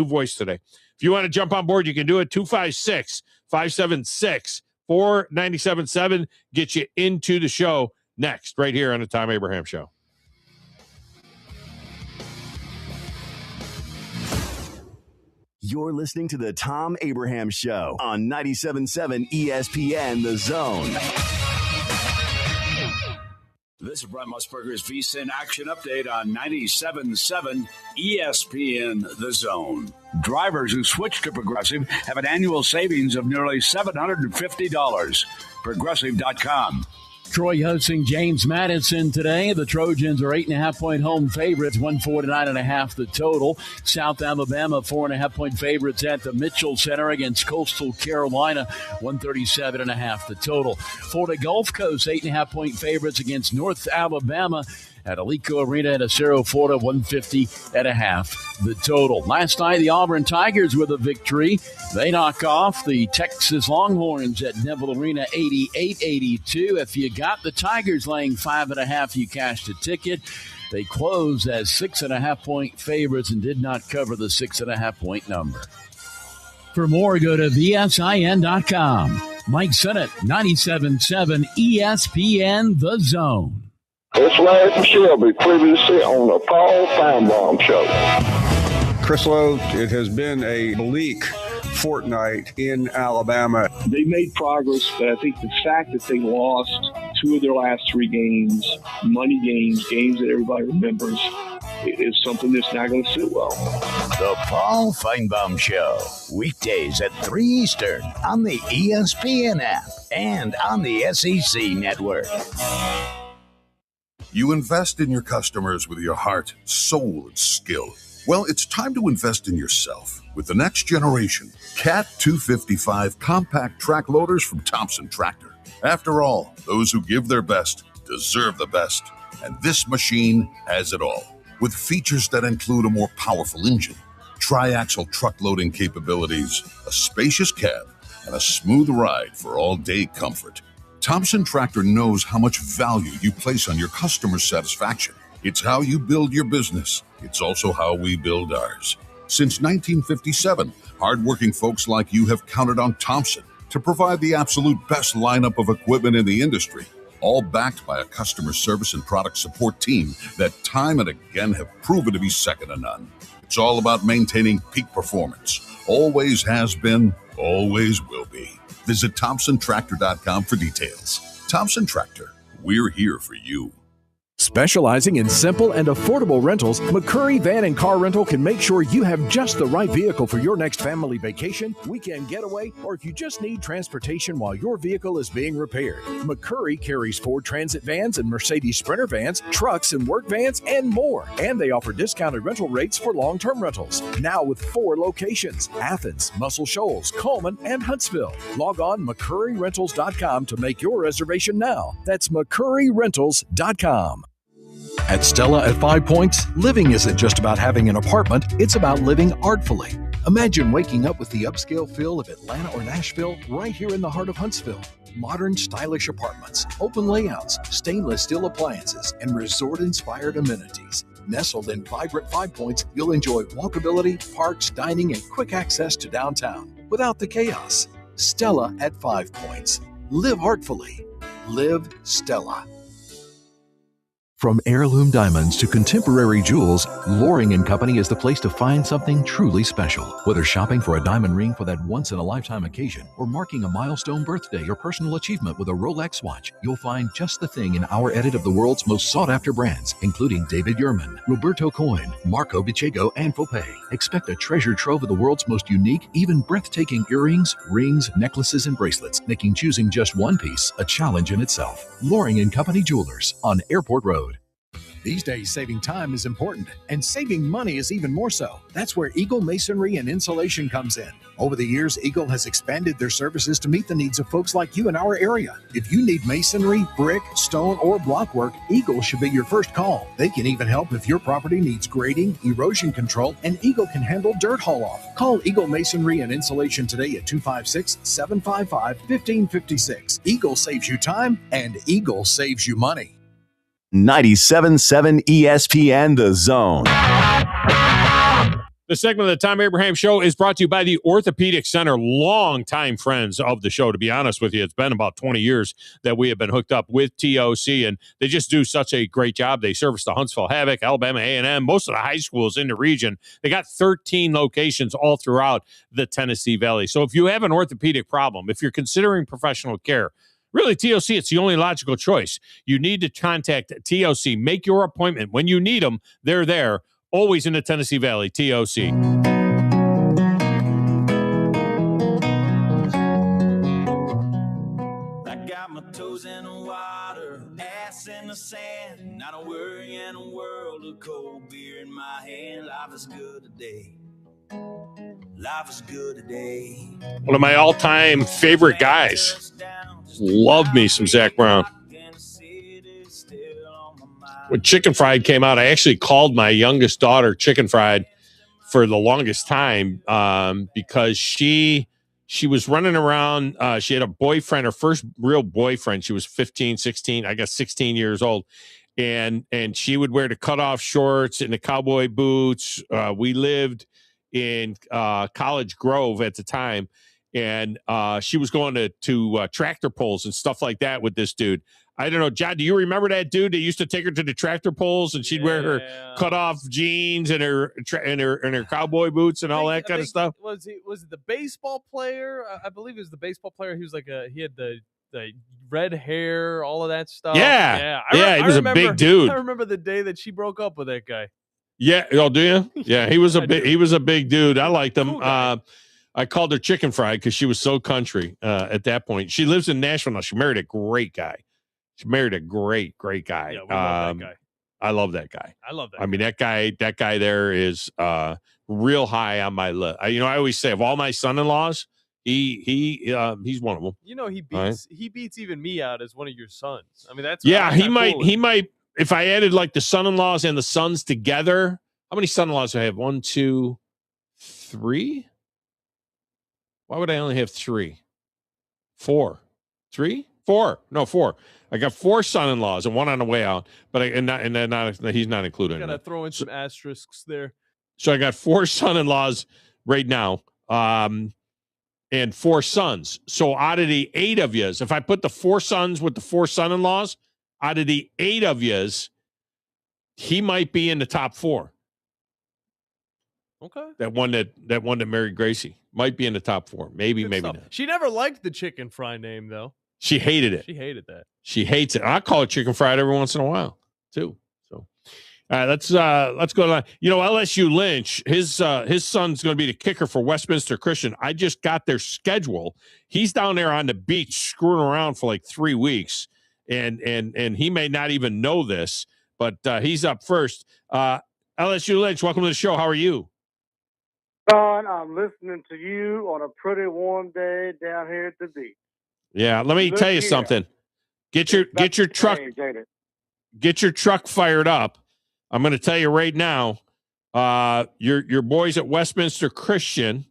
voice today. If you want to jump on board, you can do it. 256-576-4977. Get you into the show next, right here on the Thom Abraham Show. You're listening to the Thom Abraham Show on 97.7 ESPN The Zone. This is Brent Musburger's VSiN Action Update on 97.7 ESPN The Zone. Drivers who switch to Progressive have an annual savings of nearly $750. Progressive.com. Troy hosting James Madison today. The Trojans are 8.5-point home favorites, 149.5 the total. South Alabama 4.5-point favorites at the Mitchell Center against Coastal Carolina, 137.5 the total. Florida Gulf Coast 8.5-point favorites against North Alabama at Alico Arena in Acero, Florida, 150.5 the total. Last night, the Auburn Tigers with a victory. They knock off the Texas Longhorns at Neville Arena, 88-82. If you got the Tigers laying 5.5, you cashed a ticket. They closed as 6.5-point favorites and did not cover the 6.5-point number. For more, go to VSIN.com. Mike Sennett, 97.7 ESPN The Zone. It's Larry from Shelby, previously on the Paul Feinbaum Show. Chris Lowe, it has been a bleak fortnight in Alabama. They made progress, but I think the fact that they lost 2 of their last 3 games, money games that everybody remembers, is something that's not going to sit well. The Paul Feinbaum Show, weekdays at 3 Eastern on the ESPN app and on the SEC network. You invest in your customers with your heart, soul, and skill. Well, it's time to invest in yourself with the next generation Cat 255 compact track loaders from Thompson Tractor. After all, those who give their best deserve the best, and this machine has it all. With features that include a more powerful engine, tri-axle truck loading capabilities, a spacious cab, and a smooth ride for all-day comfort. Thompson Tractor knows how much value you place on your customer satisfaction. It's how you build your business. It's also how we build ours. Since 1957, hardworking folks like you have counted on Thompson to provide the absolute best lineup of equipment in the industry, all backed by a customer service and product support team that time and again have proven to be second to none. It's all about maintaining peak performance. Always has been, always will be. Visit ThompsonTractor.com for details. Thompson Tractor, we're here for you. Specializing in simple and affordable rentals, McCurry Van and Car Rental can make sure you have just the right vehicle for your next family vacation, weekend getaway, or if you just need transportation while your vehicle is being repaired. McCurry carries Ford Transit vans and Mercedes Sprinter vans, trucks and work vans, and more. And they offer discounted rental rates for long-term rentals. Now with 4 locations: Athens, Muscle Shoals, Coleman, and Huntsville. Log on McCurryRentals.com to make your reservation now. That's McCurryRentals.com. At Stella at 5 Points, living isn't just about having an apartment, it's about living artfully. Imagine waking up with the upscale feel of Atlanta or Nashville right here in the heart of Huntsville. Modern, stylish apartments, open layouts, stainless steel appliances, and resort-inspired amenities. Nestled in vibrant 5 Points, you'll enjoy walkability, parks, dining, and quick access to downtown without the chaos. Stella at 5 Points. Live artfully. Live Stella. From heirloom diamonds to contemporary jewels, Loring & Company is the place to find something truly special. Whether shopping for a diamond ring for that once-in-a-lifetime occasion or marking a milestone birthday or personal achievement with a Rolex watch, you'll find just the thing in our edit of the world's most sought-after brands, including David Yurman, Roberto Coin, Marco Bicego, and Fopay. Expect a treasure trove of the world's most unique, even breathtaking earrings, rings, necklaces, and bracelets, making choosing just one piece a challenge in itself. Loring & Company Jewelers on Airport Road. These days, saving time is important, and saving money is even more so. That's where Eagle Masonry and Insulation comes in. Over the years, Eagle has expanded their services to meet the needs of folks like you in our area. If you need masonry, brick, stone, or block work, Eagle should be your first call. They can even help if your property needs grading, erosion control, and Eagle can handle dirt haul-off. Call Eagle Masonry and Insulation today at 256-755-1556. Eagle saves you time, and Eagle saves you money. 97.7 ESPN The Zone. The segment of the Tom Abraham Show is brought to you by the Orthopedic Center, longtime friends of the show. To be honest with you, it's been about 20 years that we have been hooked up with TOC, and they just do such a great job. They service the Huntsville Havoc, Alabama A&M, most of the high schools in the region. They got 13 locations all throughout the Tennessee Valley. So if you have an orthopedic problem, if you're considering professional care, really, TOC, it's the only logical choice. You need to contact TOC. Make your appointment. When you need them, they're there. Always in the Tennessee Valley, TOC. I got my toes in the water, ass in the sand, not a worry in a world of cold beer in my hand. Life is good today. Life is good today. One of my all-time favorite guys. Love me some Zach Brown. When Chicken Fried came out, I actually called my youngest daughter Chicken Fried for the longest time because she was running around. She had a boyfriend, her first real boyfriend. She was 15, 16, I guess 16 years old. And she would wear the cutoff shorts and the cowboy boots. We lived in College Grove at the time. And she was going to tractor pulls and stuff like that with this dude. I don't know, John, do you remember that dude that used to take her to the tractor pulls and she'd wear her cut off jeans and her cowboy boots and all that kind of stuff? Was it the baseball player? I believe it was the baseball player. He was like he had the red hair, all of that stuff. Yeah. He was a big dude. I remember the day that she broke up with that guy. Yeah. Oh, do you? Yeah, he was a big dude. I liked him. Cool I called her Chicken Fried because she was so country at that point. She lives in Nashville now. She married a great guy. She married a great guy. Yeah, we love that guy. I love that guy. I love that. I mean, that guy there is real high on my list. I always say of all my son-in-laws, he's one of them. You know, he beats even me out as one of your sons. I mean, that's he might. If I added like the son-in-laws and the sons together, how many son-in-laws do I have? 1, 2, 3. Why would I only have 3? 4, 3, 4. No, 4. I got 4 son-in-laws and 1 on the way out, but he's not included. Gotta throw in some asterisks there. So I got 4 son-in-laws right now, and 4 sons. So out of the 8 of yous, if I put the 4 sons with the 4 son-in-laws, out of the 8 of yous, he might be in the top 4. Okay. That one that married Gracie might be in the top 4. Maybe not. She never liked the Chicken Fry name though. She hated it. She hated that. She hates it. I call it Chicken Fried every once in a while too. So, all right, let's go to line. LSU Lynch, his son's going to be the kicker for Westminster Christian. I just got their schedule. He's down there on the beach screwing around for like 3 weeks, and he may not even know this, but he's up first. LSU Lynch, welcome to the show. How are you? Don, I'm listening to you on a pretty warm day down here at the beach. Yeah, let me tell you something. Get your truck fired up. I'm going to tell you right now. Your boys at Westminster Christian,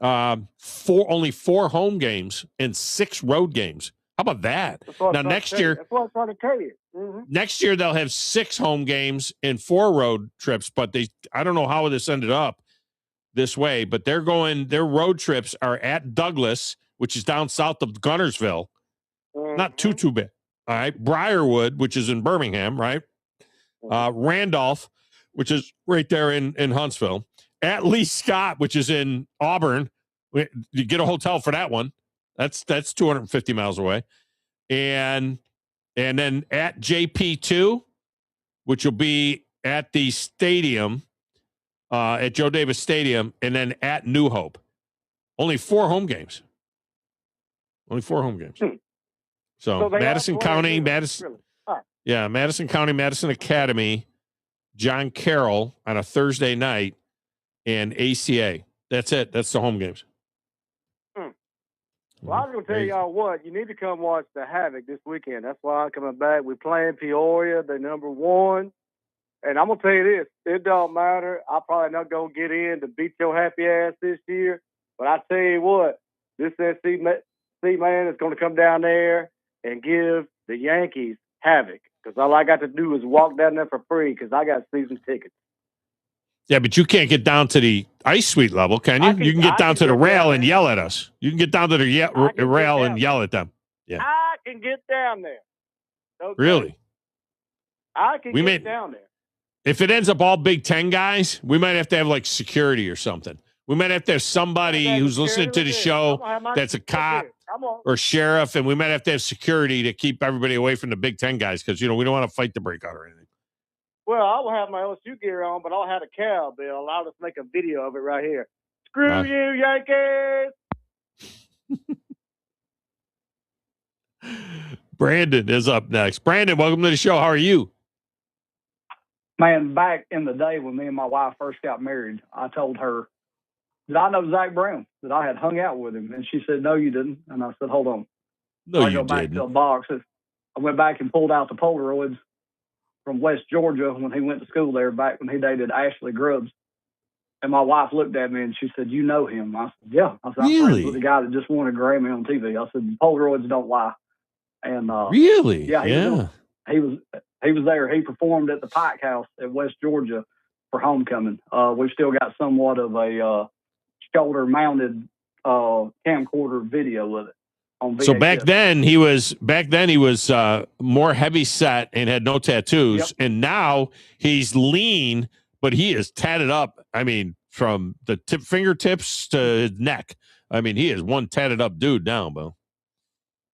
only 4 home games and 6 road games. How about that? Now next year, that's what I'm trying to tell you. Mm-hmm. Next year they'll have 6 home games and 4 road trips. But I don't know how this ended up this way, but their road trips are at Douglas, which is down south of Gunnersville. Mm-hmm. Not too bad. All right. Briarwood, which is in Birmingham, right? Randolph, which is right there in Huntsville. At Lee Scott, which is in Auburn. You get a hotel for that one. That's 250 miles away. And then at JP2, which will be at the stadium, at Joe Davis Stadium, and then at New Hope. Only 4 home games. So Madison County, Madison County, Madison Academy, John Carroll on a Thursday night, and ACA. That's it. That's the home games. Well, I was going to tell y'all what. You need to come watch the Havoc this weekend. That's why I'm coming back. We're playing Peoria. They're number 1. And I'm going to tell you this. It don't matter. I'm probably not going to get in to beat your happy ass this year. But I tell you what, this SC man is going to come down there and give the Yankees havoc. Because all I got to do is walk down there for free because I got season tickets. Yeah, but you can't get down to the ice suite level, can you? You can get down to the rail and yell at us. You can get down to the rail and yell at them. Yeah. I can get down there. Okay? Really? I can get down there. If it ends up all Big Ten guys, we might have to have like security or something. We might have to have somebody who's listening to the show that's a cop or sheriff, and we might have to have security to keep everybody away from the Big Ten guys because, we don't want to fight the breakout or anything. Well, I will have my LSU gear on, but I'll have a cowbell. I'll just make a video of it right here. Screw you, Yankees! Brandon is up next. Brandon, welcome to the show. How are you? Man, back in the day when me and my wife first got married, I told her, did I know Zach Brown? That I had hung out with him? And she said, no, you didn't. And I said, hold on. No, I go back to a box. I went back and pulled out the Polaroids from West Georgia when he went to school there, back when he dated Ashley Grubbs. And my wife looked at me and she said, you know him? I said, yeah. I said, I'm friends with the guy that just won a Grammy on TV. I said, Polaroids don't lie. And really? Yeah. He was there. He performed at the Pike House at West Georgia for homecoming. We've still got somewhat of a shoulder-mounted camcorder video with it on VHS. So back then he was more heavy set and had no tattoos, and now he's lean, but he is tatted up. I mean, from the fingertips to his neck. I mean, he is one tatted up dude now, Bill.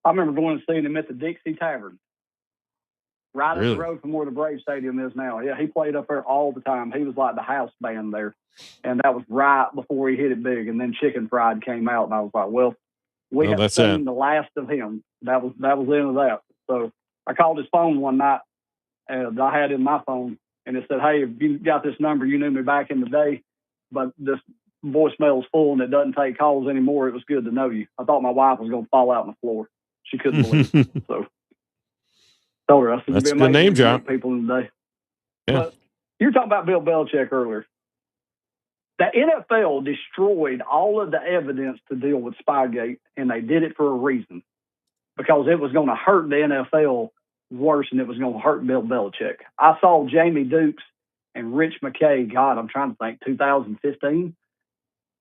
I remember going and seeing him at the Dixie Tavern. Right up the road from where the Brave Stadium is now. Yeah, he played up there all the time. He was like the house band there. And that was right before he hit it big. And then Chicken Fried came out, and I was like, well, we have seen the last of him. That was the end of that. So I called his phone one night, and I had in my phone, and it said, hey, if you got this number, you knew me back in the day, but this voicemail is full, and it doesn't take calls anymore. It was good to know you. I thought my wife was going to fall out on the floor. She couldn't believe it. So told her, I said, that's a good name, John. People in the day. Yeah. But you were talking about Bill Belichick earlier. The NFL destroyed all of the evidence to deal with Spygate, and they did it for a reason. Because it was going to hurt the NFL worse than it was going to hurt Bill Belichick. I saw Jamie Dukes and Rich McKay, God, I'm trying to think, 2015,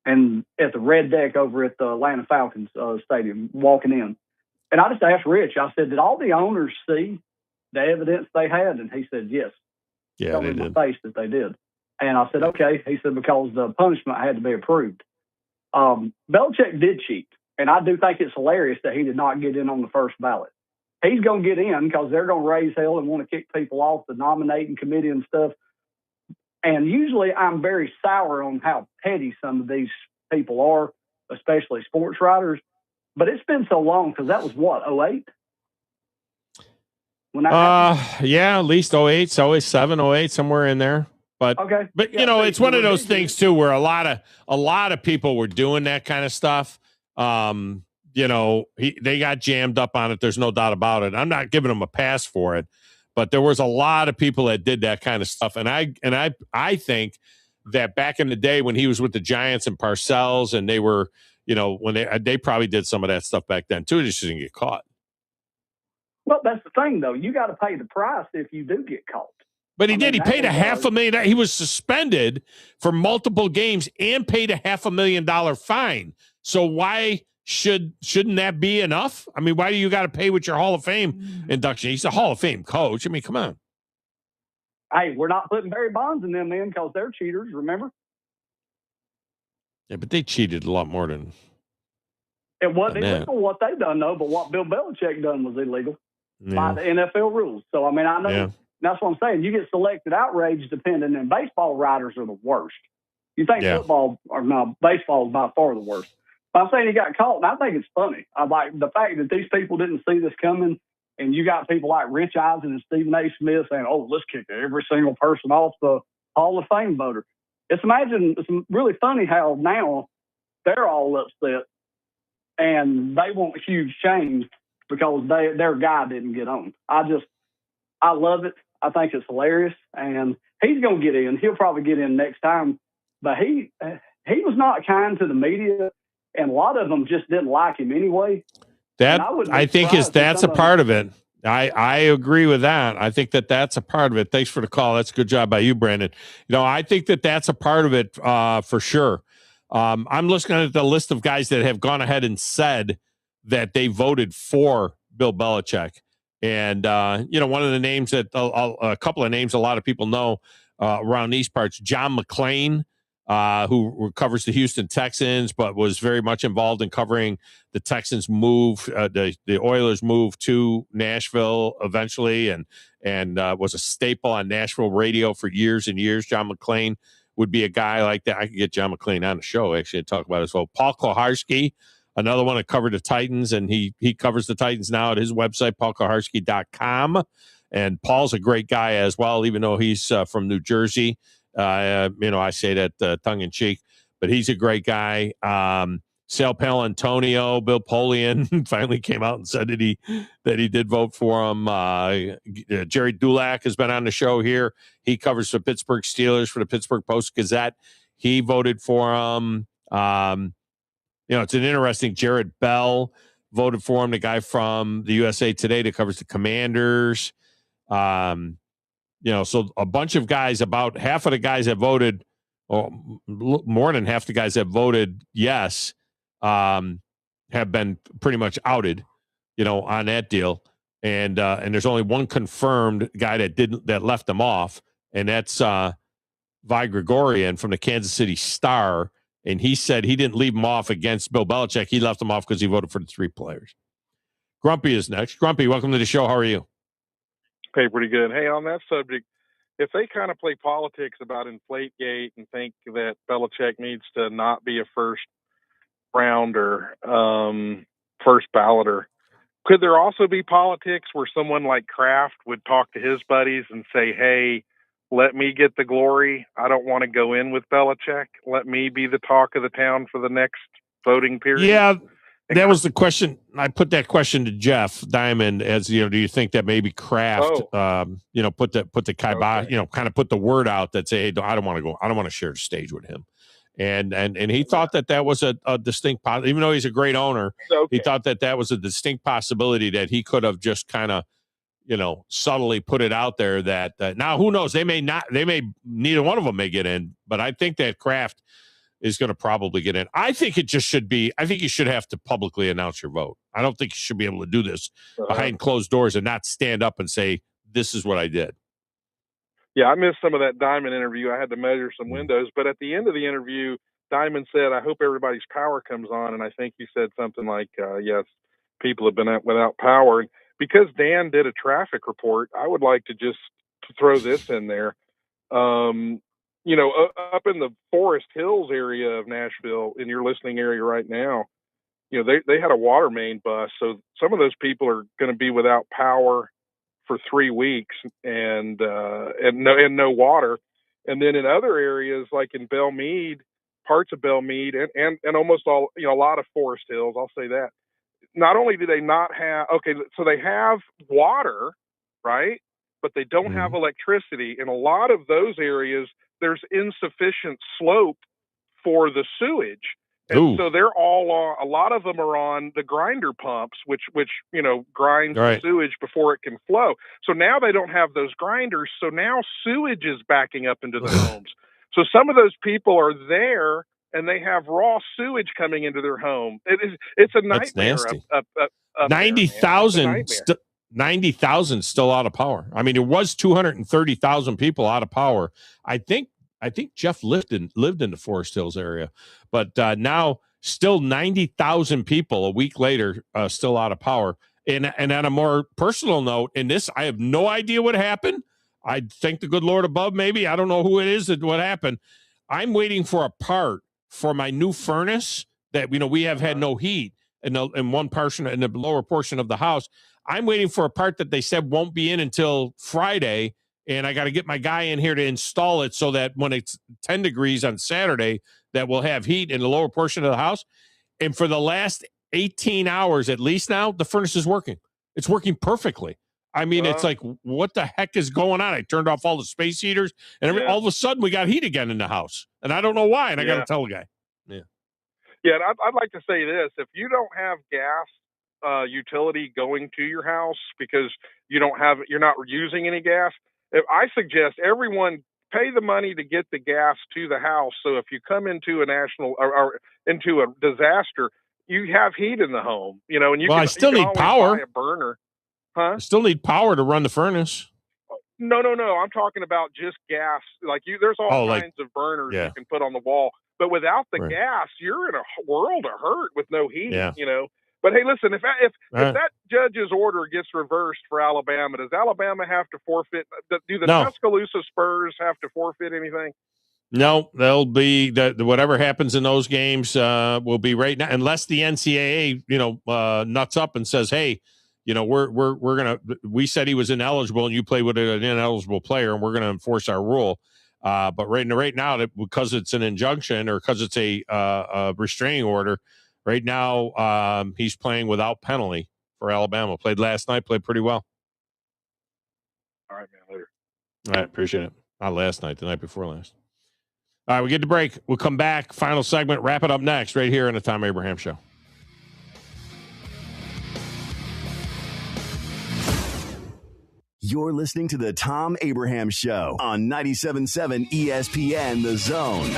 and at the Red Deck over at the Atlanta Falcons stadium, walking in. And I just asked Rich, I said, did all the owners see the evidence they had? And he said, yes. Yeah, they did. did. My face that they did. And I said, okay. He said, because the punishment had to be approved. Belichick did cheat. And I do think it's hilarious that he did not get in on the first ballot. He's going to get in because they're going to raise hell and want to kick people off the nominating committee and stuff. And usually I'm very sour on how petty some of these people are, especially sports writers. But it's been so long because that was what, 08? Yeah, at least 08, 07, 08, somewhere in there. But okay. But you know, it's one of those things too where a lot of people were doing that kind of stuff. You know, they got jammed up on it. There's no doubt about it. I'm not giving them a pass for it, but there was a lot of people that did that kind of stuff. And I think that back in the day when he was with the Giants and Parcells, and they were, you know, when they probably did some of that stuff back then too. They just didn't get caught. Well, that's the thing, though. You got to pay the price if you do get caught. But he did. He paid $500,000. He was suspended for multiple games and paid $500,000 fine. So why shouldn't that be enough? I mean, why do you got to pay with your Hall of Fame induction? He's a Hall of Fame coach. I mean, come on. Hey, we're not putting Barry Bonds in them in because they're cheaters. Remember? Yeah, but they cheated a lot more than. It wasn't illegal what they done, though, but what Bill Belichick done was illegal by the NFL rules. So, I mean, I know. Yeah. That's what I'm saying. You get selected outrage depending, and baseball writers are the worst. You think football or no, baseball is by far the worst. But I'm saying he got caught, and I think it's funny. I like the fact that these people didn't see this coming, and you got people like Rich Eisen and Stephen A. Smith saying, "Oh, let's kick every single person off the Hall of Fame voter." It's really funny how now they're all upset, and they want a huge change because their guy didn't get on. I love it. I think it's hilarious, and he's going to get in. He'll probably get in next time, but he was not kind to the media, and a lot of them just didn't like him anyway. I think that's a part of it. I agree with that. I think that that's a part of it. Thanks for the call. That's a good job by you, Brandon. I think that that's a part of it for sure. I'm looking at the list of guys that have gone ahead and said that they voted for Bill Belichick. And, one of the names that a couple of names a lot of people know around these parts, John McClain, who covers the Houston Texans, but was very much involved in covering the Texans move, the Oilers move to Nashville eventually, and was a staple on Nashville radio for years and years. John McClain would be a guy like that. I could get John McClain on the show actually and talk about it as well. Paul Koharski, another one that covered the Titans, and he covers the Titans now at his website, paulkoharski.com. And Paul's a great guy as well, even though he's from New Jersey. I say that tongue in cheek, but he's a great guy. Sal Paolantonio, Bill Polian finally came out and said that he did vote for him. Jerry Dulac has been on the show here. He covers the Pittsburgh Steelers for the Pittsburgh Post-Gazette. He voted for him. It's an interesting. Jared Bell voted for him, the guy from the USA Today that covers the Commanders. So a bunch of guys, about half of the guys that voted, or more than half the guys that voted yes, have been pretty much outed, on that deal. And there's only one confirmed guy that left them off, and that's Vi Gregorian from the Kansas City Star. And he said he didn't leave him off against Bill Belichick. He left him off because he voted for the three players. Grumpy is next. Grumpy, welcome to the show. How are you? Hey, pretty good. Hey, on that subject, if they kind of play politics about Inflategate and think that Belichick needs to not be a first rounder, first balloter, could there also be politics where someone like Kraft would talk to his buddies and say, hey, let me get the glory. I don't want to go in with Belichick. Let me be the talk of the town for the next voting period. Yeah, that was the question. I put that question to Jeff Diamond as, do you think that maybe Kraft, put the kibosh, kind of put the word out that say, hey, I don't want to go. I don't want to share the stage with him. And he thought that was a distinct, even though he's a great owner, he thought that was a distinct possibility that he could have just kind of, subtly put it out there that now who knows, neither one of them may get in, but I think that Kraft is going to probably get in. I think it just should be, I think you should have to publicly announce your vote. I don't think you should be able to do this behind closed doors and not stand up and say, this is what I did. Yeah, I missed some of that Diamond interview. I had to measure some windows, but at the end of the interview, Diamond said, I hope everybody's power comes on. And I think he said something like, yes, people have been without power. And because Dan did a traffic report, I would like to just throw this in there. Up in the Forest Hills area of Nashville, in your listening area right now, they had a water main bust. So some of those people are going to be without power for 3 weeks and no water. And then in other areas, like in Belmead, parts of Belmead and almost all, a lot of Forest Hills, I'll say that. Not only do they not have, so they have water, right? But they don't have electricity. In a lot of those areas, there's insufficient slope for the sewage. And so they're all on, a lot of them are on the grinder pumps, which grinds the sewage before it can flow. So now they don't have those grinders. So now sewage is backing up into the homes. So some of those people are there and they have raw sewage coming into their home. It's a nightmare. That's nasty. 90,000 still out of power. I mean, it was 230,000 people out of power. I think Jeff lived in the Forest Hills area, but now still 90,000 people a week later still out of power. And on a more personal note, in this, I have no idea what happened. I thank the good Lord above, maybe. I don't know who it is that what happened. I'm waiting for a part for my new furnace that, we have had no heat in one portion, in the lower portion of the house. I'm waiting for a part that they said won't be in until Friday. And I got to get my guy in here to install it so that when it's 10 degrees on Saturday, that we'll have heat in the lower portion of the house. And for the last 18 hours, at least now, the furnace is working. It's working perfectly. I mean, it's like, what the heck is going on? I turned off all the space heaters and all of a sudden we got heat again in the house. And I don't know why. And I got to tell the guy. Yeah. And I'd like to say this. If you don't have gas utility going to your house because you're not using any gas. If I suggest everyone pay the money to get the gas to the house. So if you come into a national or into a disaster, you have heat in the home, and I still need power. Buy a burner. Huh? I still need power to run the furnace. No. I'm talking about just gas. Like there's all kinds of burners you can put on the wall. But without the gas, you're in a world of hurt with no heat, But hey, listen, if that judge's order gets reversed for Alabama, does Alabama have to forfeit? Do the Tuscaloosa Spurs have to forfeit anything? No, they'll be whatever happens in those games will be right now, unless the NCAA, nuts up and says, hey, we said he was ineligible and you play with an ineligible player and we're going to enforce our rule. But right now, because it's an injunction or because it's a restraining order, right now he's playing without penalty for Alabama. Played last night, played pretty well. All right, man, later. All right, appreciate it. Not last night, the night before last. All right, we get to break. We'll come back. Final segment. Wrap it up next right here on the Thom Abraham Show. You're listening to the Thom Abraham Show on 97.7 ESPN The Zone.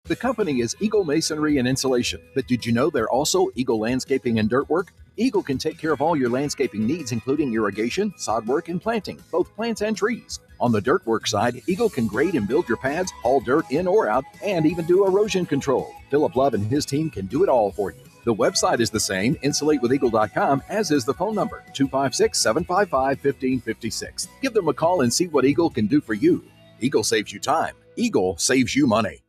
The company is Eagle Masonry and Insulation, but did you know they're also Eagle Landscaping and Dirt Work? Eagle can take care of all your landscaping needs, including irrigation, sod work, and planting, both plants and trees. On the dirt work side, Eagle can grade and build your pads, haul dirt in or out, and even do erosion control. Philip Love and his team can do it all for you. The website is the same, insulatewitheagle.com, as is the phone number, 256-755-1556. Give them a call and see what Eagle can do for you. Eagle saves you time. Eagle saves you money.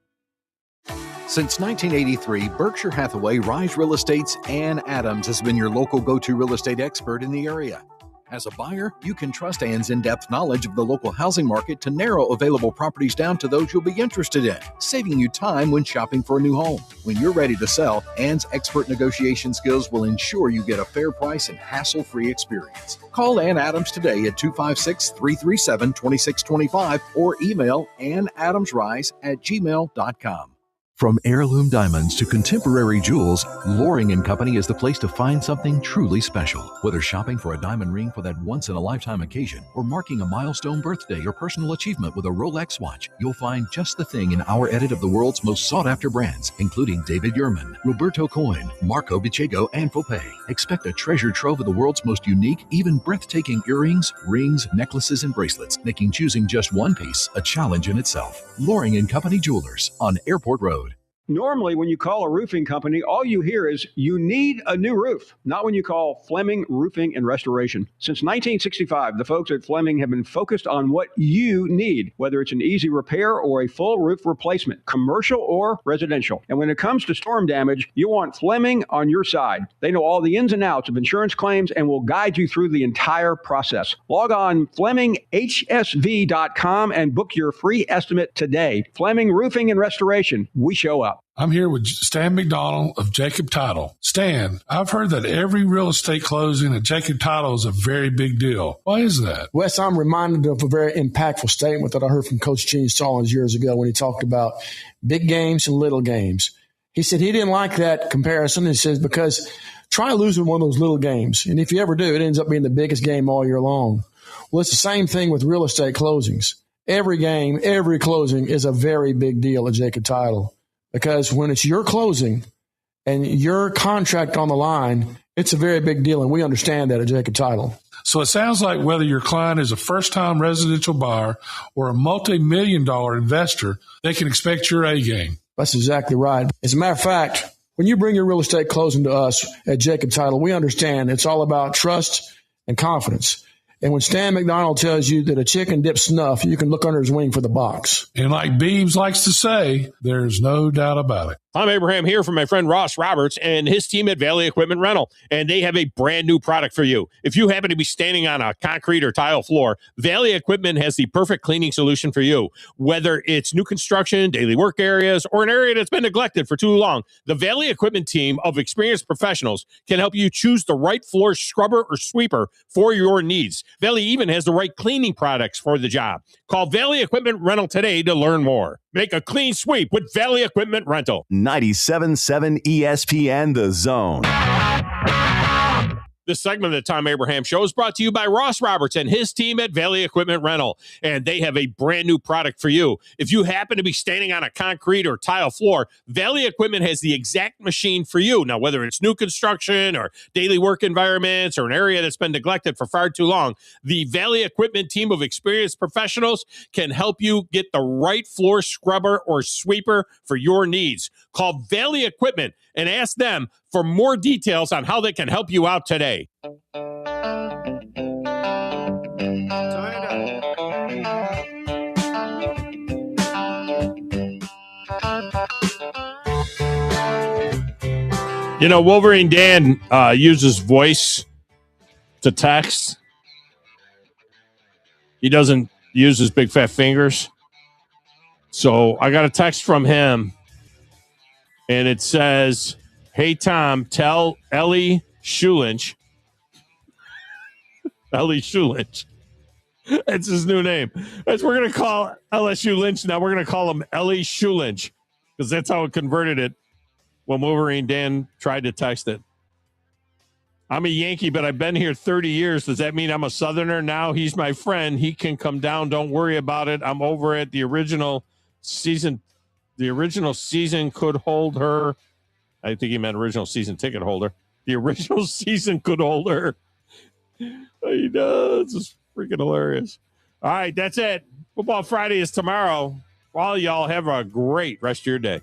Since 1983, Berkshire Hathaway Rise Real Estate's Ann Adams has been your local go-to real estate expert in the area. As a buyer, you can trust Ann's in-depth knowledge of the local housing market to narrow available properties down to those you'll be interested in, saving you time when shopping for a new home. When you're ready to sell, Ann's expert negotiation skills will ensure you get a fair price and hassle-free experience. Call Ann Adams today at 256-337-2625 or email annadamsrise@gmail.com. From heirloom diamonds to contemporary jewels, Loring & Company is the place to find something truly special. Whether shopping for a diamond ring for that once-in-a-lifetime occasion or marking a milestone birthday or personal achievement with a Rolex watch, you'll find just the thing in our edit of the world's most sought-after brands, including David Yurman, Roberto Coin, Marco Bicego, and Fopay. Expect a treasure trove of the world's most unique, even breathtaking earrings, rings, necklaces, and bracelets, making choosing just one piece a challenge in itself. Loring & Company Jewelers on Airport Road. Normally, when you call a roofing company, all you hear is, you need a new roof. Not when you call Fleming Roofing and Restoration. Since 1965, the folks at Fleming have been focused on what you need, whether it's an easy repair or a full roof replacement, commercial or residential. And when it comes to storm damage, you want Fleming on your side. They know all the ins and outs of insurance claims and will guide you through the entire process. Log on FlemingHSV.com and book your free estimate today. Fleming Roofing and Restoration. We show up. I'm here with Stan McDonald of Jacob Title. Stan, I've heard that every real estate closing at Jacob Title is a very big deal. Why is that? Wes, I'm reminded of a very impactful statement that I heard from Coach Gene Stallings years ago when he talked about big games and little games. He said he didn't like that comparison. He says, because try losing one of those little games, and if you ever do, it ends up being the biggest game all year long. Well, it's the same thing with real estate closings. Every game, every closing is a very big deal at Jacob Title. Because when it's your closing and your contract on the line, it's a very big deal, and we understand that at Jacob Title. So it sounds like whether your client is a first-time residential buyer or a multi-million-dollar investor, they can expect your A game. That's exactly right. As a matter of fact, when you bring your real estate closing to us at Jacob Title, we understand it's all about trust and confidence. And when Stan McDonald tells you that a chicken dips snuff, you can look under his wing for the box. And like Beebs likes to say, there's no doubt about it. I'm Abraham here from my friend Ross Roberts and his team at Valley Equipment Rental, and they have a brand new product for you. If you happen to be standing on a concrete or tile floor, Valley Equipment has the perfect cleaning solution for you. Whether it's new construction, daily work areas, or an area that's been neglected for too long, the Valley Equipment team of experienced professionals can help you choose the right floor scrubber or sweeper for your needs. Valley even has the right cleaning products for the job. Call Valley Equipment Rental today to learn more. Make a clean sweep with Valley Equipment Rental. 97.7 ESPN The Zone. This segment of the Thom Abraham Show is brought to you by Ross Roberts and his team at Valley Equipment Rental. And they have a brand new product for you. If you happen to be standing on a concrete or tile floor, Valley Equipment has the exact machine for you. Now, whether it's new construction or daily work environments or an area that's been neglected for far too long, the Valley Equipment team of experienced professionals can help you get the right floor scrubber or sweeper for your needs. Call Valley Equipment and ask them for more details on how they can help you out today. You know, Wolverine Dan uses voice to text. He doesn't use his big fat fingers. So I got a text from him, and it says, "Hey, Tom, tell Ellie Schulinch." Ellie Schulinch. That's his new name. We're going to call LSU Lynch now. We're going to call him Ellie Schulinch because that's how it converted it when Wolverine Dan tried to text it. I'm a Yankee, but I've been here 30 years. Does that mean I'm a Southerner now? He's my friend. He can come down. Don't worry about it. I'm over at the original season. The original season could hold her. I think he meant original season ticket holder. The original season could hold her. He does. It's freaking hilarious. All right, that's it. Football Friday is tomorrow. All y'all have a great rest of your day.